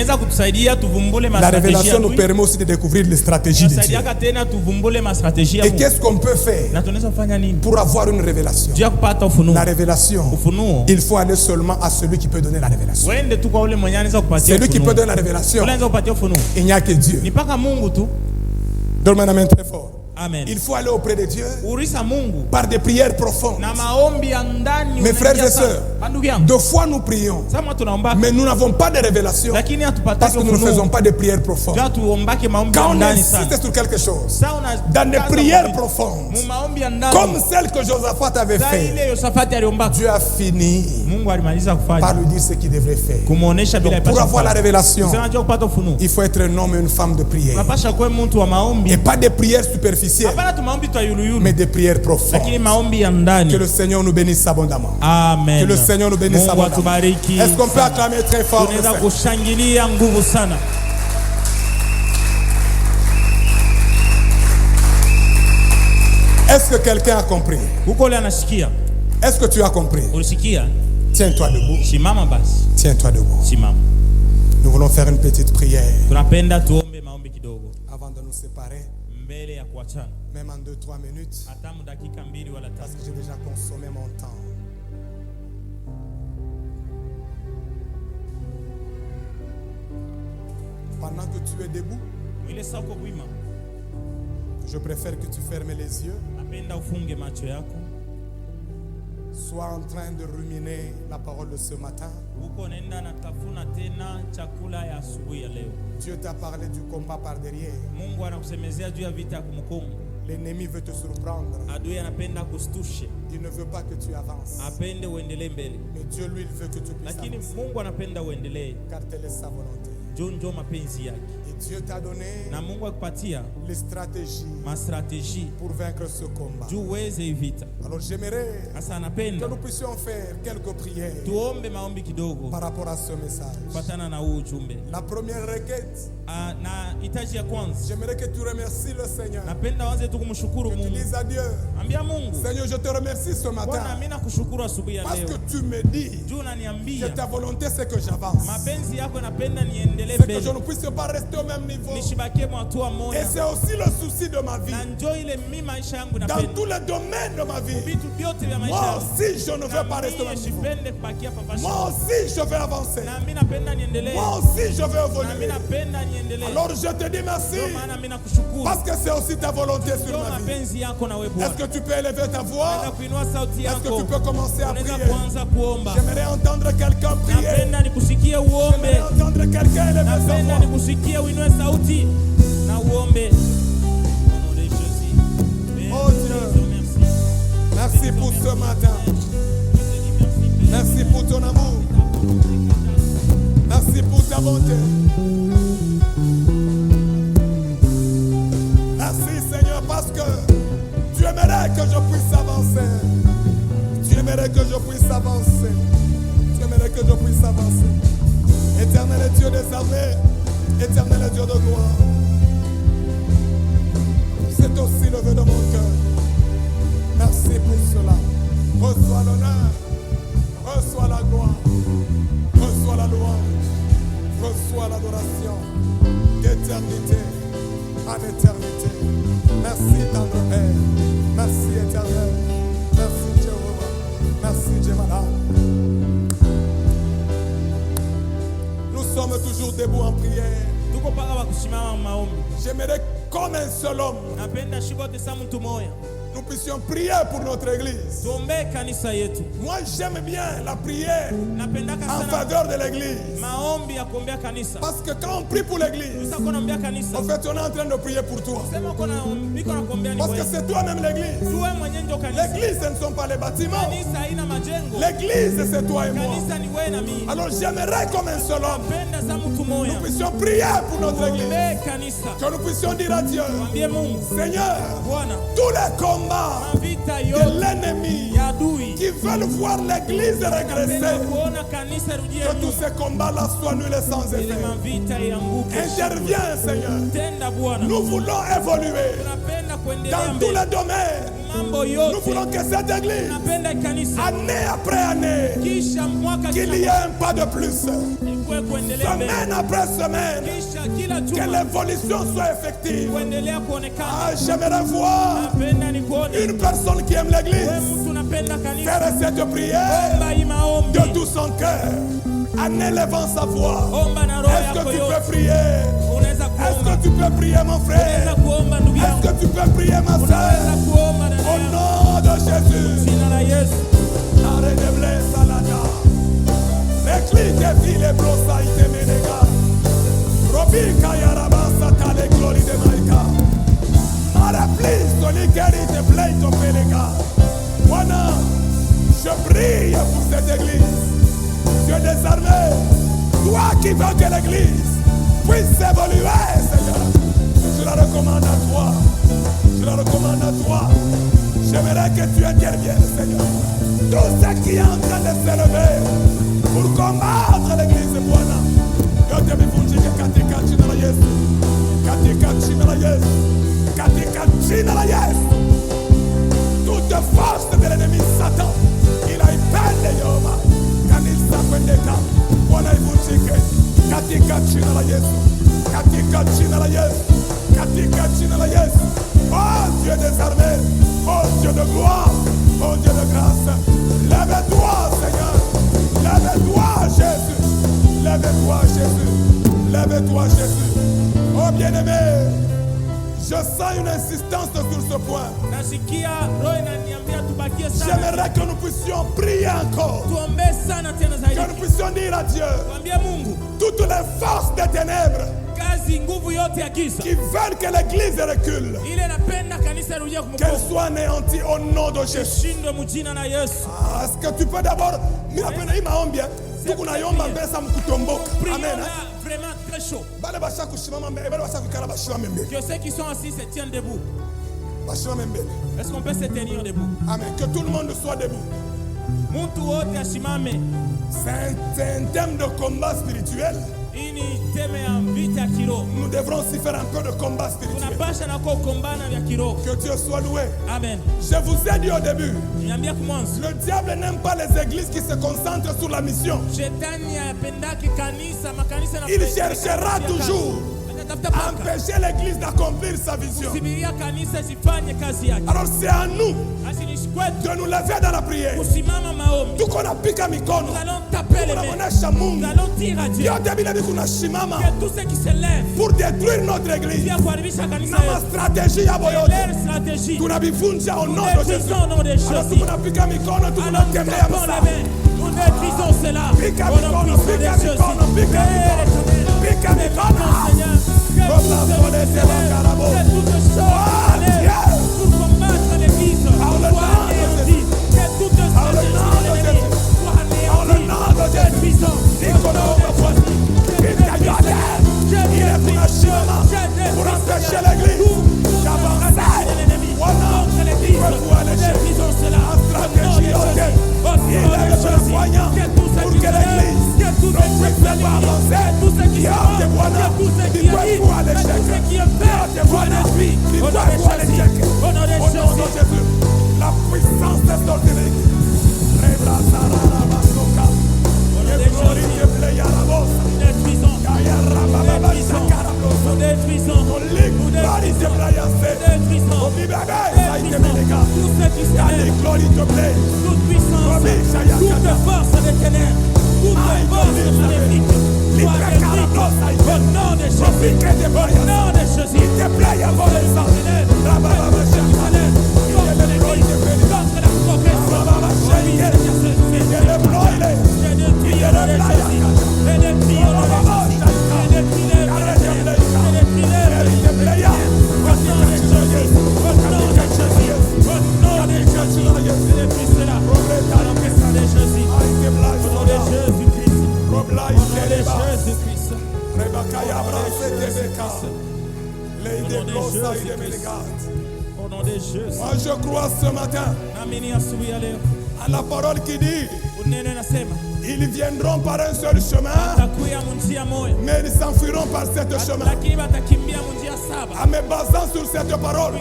La révélation nous permet aussi de découvrir les stratégies de Dieu. Et qu'est-ce qu'on peut faire pour avoir une révélation? La révélation, il faut aller seulement à celui qui peut donner la révélation. Celui qui peut donner la révélation, il n'y a que Dieu. Donne-moi la main très fort. Amen. Il faut aller auprès de Dieu par des prières profondes. Mes frères et sœurs, deux fois nous prions, mais nous n'avons pas de révélation parce que nous ne faisons pas de prières profondes. Quand on insiste sur quelque chose, dans des prières profondes, comme celle que Josaphat avait fait, Dieu a fini par lui dire ce qu'il devrait faire. Donc, pour avoir la révélation, il faut être un homme et une femme de prière et pas des prières superficielles. superficielles, mais des prières profondes. Que le Seigneur nous bénisse abondamment. Amen. Que le Seigneur nous bénisse abondamment. Est-ce qu'on peut acclamer très fort? Est-ce que quelqu'un a compris? Est-ce que tu as compris? Tiens-toi debout. Tiens-toi debout. Nous voulons faire une petite prière avant de nous séparer. Même en 2-3 minutes. Parce que j'ai déjà consommé mon temps. Pendant que tu es debout, je préfère que tu fermes les yeux. Sois en train de ruminer la parole de ce matin. Dieu t'a parlé du combat par derrière. L'ennemi veut te surprendre. Il ne veut pas que tu avances. Mais Dieu, lui, il veut que tu puisses avancer. Car telle est sa volonté. Et Dieu t'a donné les stratégies pour vaincre ce combat. Alors j'aimerais que nous puissions faire quelques prières par rapport à ce message. La première requête, j'aimerais que tu remercies le Seigneur. Que tu dises à Dieu, Seigneur, je te remercie ce matin parce que tu me dis que ta volonté c'est que j'avance. C'est que je ne puisse pas rester au même niveau. Et c'est aussi le souci de ma vie. Dans tous les domaines de ma vie. Moi aussi je ne veux pas rester au même niveau. Moi aussi je veux avancer. Moi aussi je veux évoluer. Alors je te dis merci parce que c'est aussi ta volonté sur ma vie. Est-ce que tu peux élever ta voix? Est-ce que tu peux commencer à prier? J'aimerais entendre quelqu'un prier. J'aimerais entendre quelqu'un élever sa voix. Oh Dieu, merci pour ce matin. Merci pour ton amour. Merci pour ta bonté. Merci Seigneur parce que tu aimerais que je puisse avancer. Tu aimerais que je puisse avancer. Tu aimerais que je puisse avancer. Éternel Dieu des armées, éternel Dieu de gloire. C'est aussi le vœu de mon cœur. Merci pour cela. Reçois l'honneur, reçois la gloire, reçois la louange, reçois l'adoration d'éternité en éternité. Merci tendre Père, merci éternel, merci Jéhovah, merci Jéhovah. Nous sommes toujours debout en prière. J'aimerais comme un seul homme nous puissions prier pour notre église. Moi j'aime bien la prière en faveur de l'église. Parce que quand on prie pour l'église, en fait on est en train de prier pour toi. Parce que c'est toi-même l'église. L'église ce ne sont pas les bâtiments. L'église c'est toi et moi. Alors j'aimerais comme un seul homme nous puissions prier pour notre église. Que nous puissions dire à Dieu, Seigneur, tous les combats de l'ennemi qui veulent voir l'église régresser, que tous ces combats-là soient nuls et sans effet. Interviens, Seigneur. Nous voulons évoluer dans tous les domaines. Nous voulons que cette église, année après année, qu'il y ait un pas de plus. Semaine après semaine, que l'évolution soit effective. J'aimerais voir une personne qui aime l'église faire cette prière de tout son cœur en élevant sa voix. Est-ce que tu peux prier? Est-ce que tu peux prier mon frère? Est-ce que tu peux prier ma soeur? Au nom de Jésus. Reclite file brosa ite menega. Robi kayarabasa tale glory de maika. Mara please toli keri te play to pelega. Wana, je prie pour cette église. Dieu des armées, toi qui veux que l'église puisse évoluer, Seigneur, je la recommande à toi. Je la recommande tu interviennes, Seigneur. Tout ce qui est en train de s'élever pour combattre l'église, Bwana. Yote mivunjike katika jina la Yesu. Katika jina la Yesu. Katika jina la Yesu. Toute force de l'ennemi Satan, il a ipende Yehova. Kanisa kwendeka, Bwana ivunjike. Katika jina la Yesu. Katika jina la Yesu. Katika jina la Yesu. Oh Dieu des armées, oh Dieu de gloire, oh Dieu de grâce. Lève-toi, Seigneur. Lève-toi, Jésus. Lève-toi, Jésus. Lève-toi, Jésus. Oh bien-aimé, je sens une insistance sur ce point. J'aimerais que nous puissions prier encore. Que nous puissions dire à Dieu toutes les forces des ténèbres qui veulent que l'église recule, qu'elle soit anéantie au nom de Jésus. Est-ce que tu peux d'abord Amen. Vraiment très chaud. Que ceux qui sont assis se tiennent debout. Est-ce qu'on peut se tenir debout? Amen. Que tout le monde soit debout. C'est un thème de combat spirituel. Nous devrons aussi faire un peu de combat spirituel. Que Dieu soit loué. Amen. Je vous ai dit au début, le diable n'aime pas les églises qui se concentrent sur la mission. Il cherchera toujours à empêcher l'église d'accomplir sa vision. Alors c'est à nous de nous lever dans la prière. Tout qu'on a piqué à mikono, nous allons taper les mains. Nous allons dire à Dieu que tous ceux qui se lèvent pour détruire notre église, leur stratégie à boyoter, stratégie, nous détruisons au nom de Jésus. Alors nous détruisons cela au nom puissant de Jésus. Que toutes choses pour combattre l'église soient anéanties. Que toutes les stratégies de l'ennemi soient anéanties. Détruisons pour empêcher l'église d'avancer contre l'église. Détruisons cela en stratégie haute. Il est prévoyant pour que l'église ne puisse pas avancer. La puissance de sorcellerie. Toute puissance, toute force des ténèbres, toute force maléfique soit détruite au nom de Jésus. Au nom de Jésus. Il te plaît à voler ça. Contre la progression. Moi je crois ce matin à la parole qui dit ils viendront par un seul chemin, mais ils s'enfuiront par sept chemins. En me basant sur cette parole,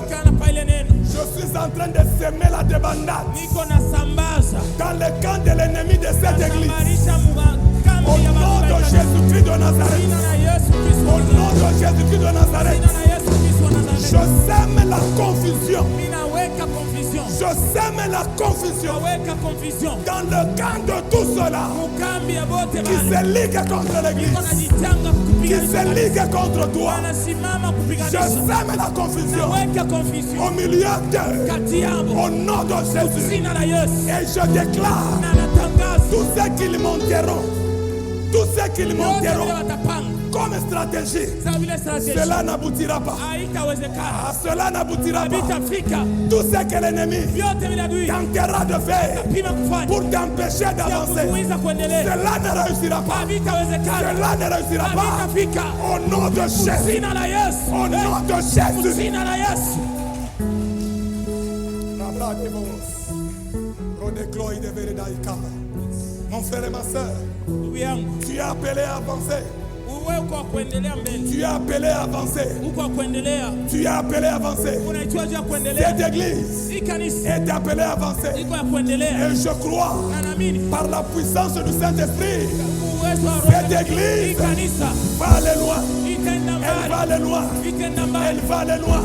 je suis en train de semer la débandade dans le camp de l'ennemi de cette église. Au nom de Jésus-Christ de Nazareth. Au nom de Jésus-Christ de Nazareth. Je sème la confusion. Je sème la confusion dans le camp de tout cela qui se ligue contre l'église, qui se ligue contre toi. Je sème la confusion au milieu d'eux, au nom de Jésus. Et je déclare tous ceux qui monteront, tous ceux qui monteront comme stratégie, cela n'aboutira pas. Cela n'aboutira pas. Tout ce que l'ennemi tentera de faire pour t'empêcher d'avancer, cela ne réussira pas. Cela ne réussira pas. Au nom de Jésus. Au nom de Jésus. Mon frère et ma soeur, tu es appelé à avancer. Tu es appelé à avancer. Tu es appelé à avancer. Cette église est appelée à avancer. Et je crois, par la puissance du Saint-Esprit, cette église va aller loin. Elle va aller loin. Elle va aller loin.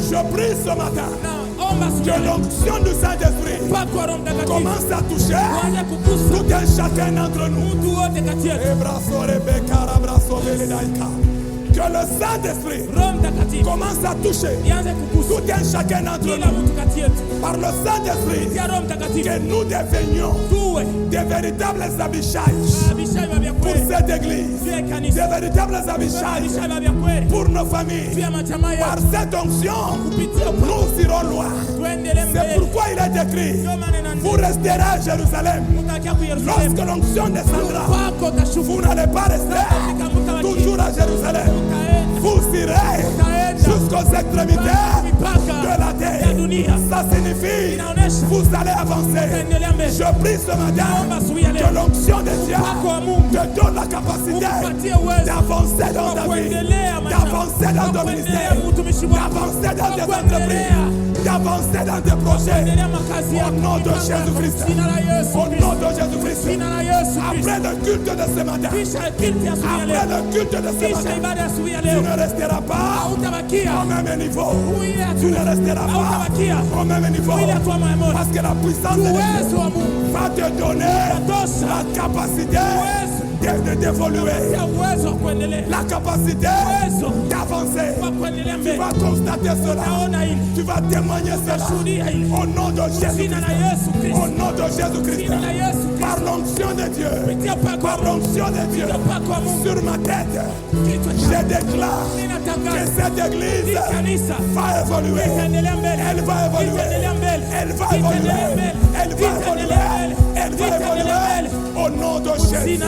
Je prie ce matin que l'onction du Saint-Esprit commence à toucher tout un chacun d'entre nous. Que le Saint-Esprit commence à toucher tout un chacun d'entre nous. Par le Saint-Esprit, que nous devenions des véritables Abishai pour cette église, des véritables Abishai pour nos familles. Par cette onction, nous irons loin. C'est pourquoi il est écrit: vous resterez à Jérusalem. Lorsque l'onction descendra, vous n'allez pas rester toujours à Jérusalem. Vous irez jusqu'aux extrémités de la terre. Ça signifie vous allez avancer. Je prie ce matin que l'onction de Dieu te donne la capacité d'avancer dans ta vie, d'avancer dans ton ministère, d'avancer dans tes entreprises, d'avancer dans tes projets. Au nom de Jésus-Christ. Au nom de Jésus-Christ. Après le culte de ce matin, après le culte de ce matin, tu ne resteras pas au même niveau. Tu ne resteras pas au même niveau. Parce que la puissance de Dieu va te donner la capacité d'évoluer, la capacité d'avancer. Tu vas constater cela. Tu vas témoigner cela. Au nom de Jésus-Christ. Au nom de Jésus-Christ. Par l'onction de Dieu. Par l'onction de Dieu. Sur ma tête, je déclare que cette église va évoluer. Elle va évoluer. Elle va évoluer. Elle va évoluer. Elle va évoluer. Au nom de Jésus.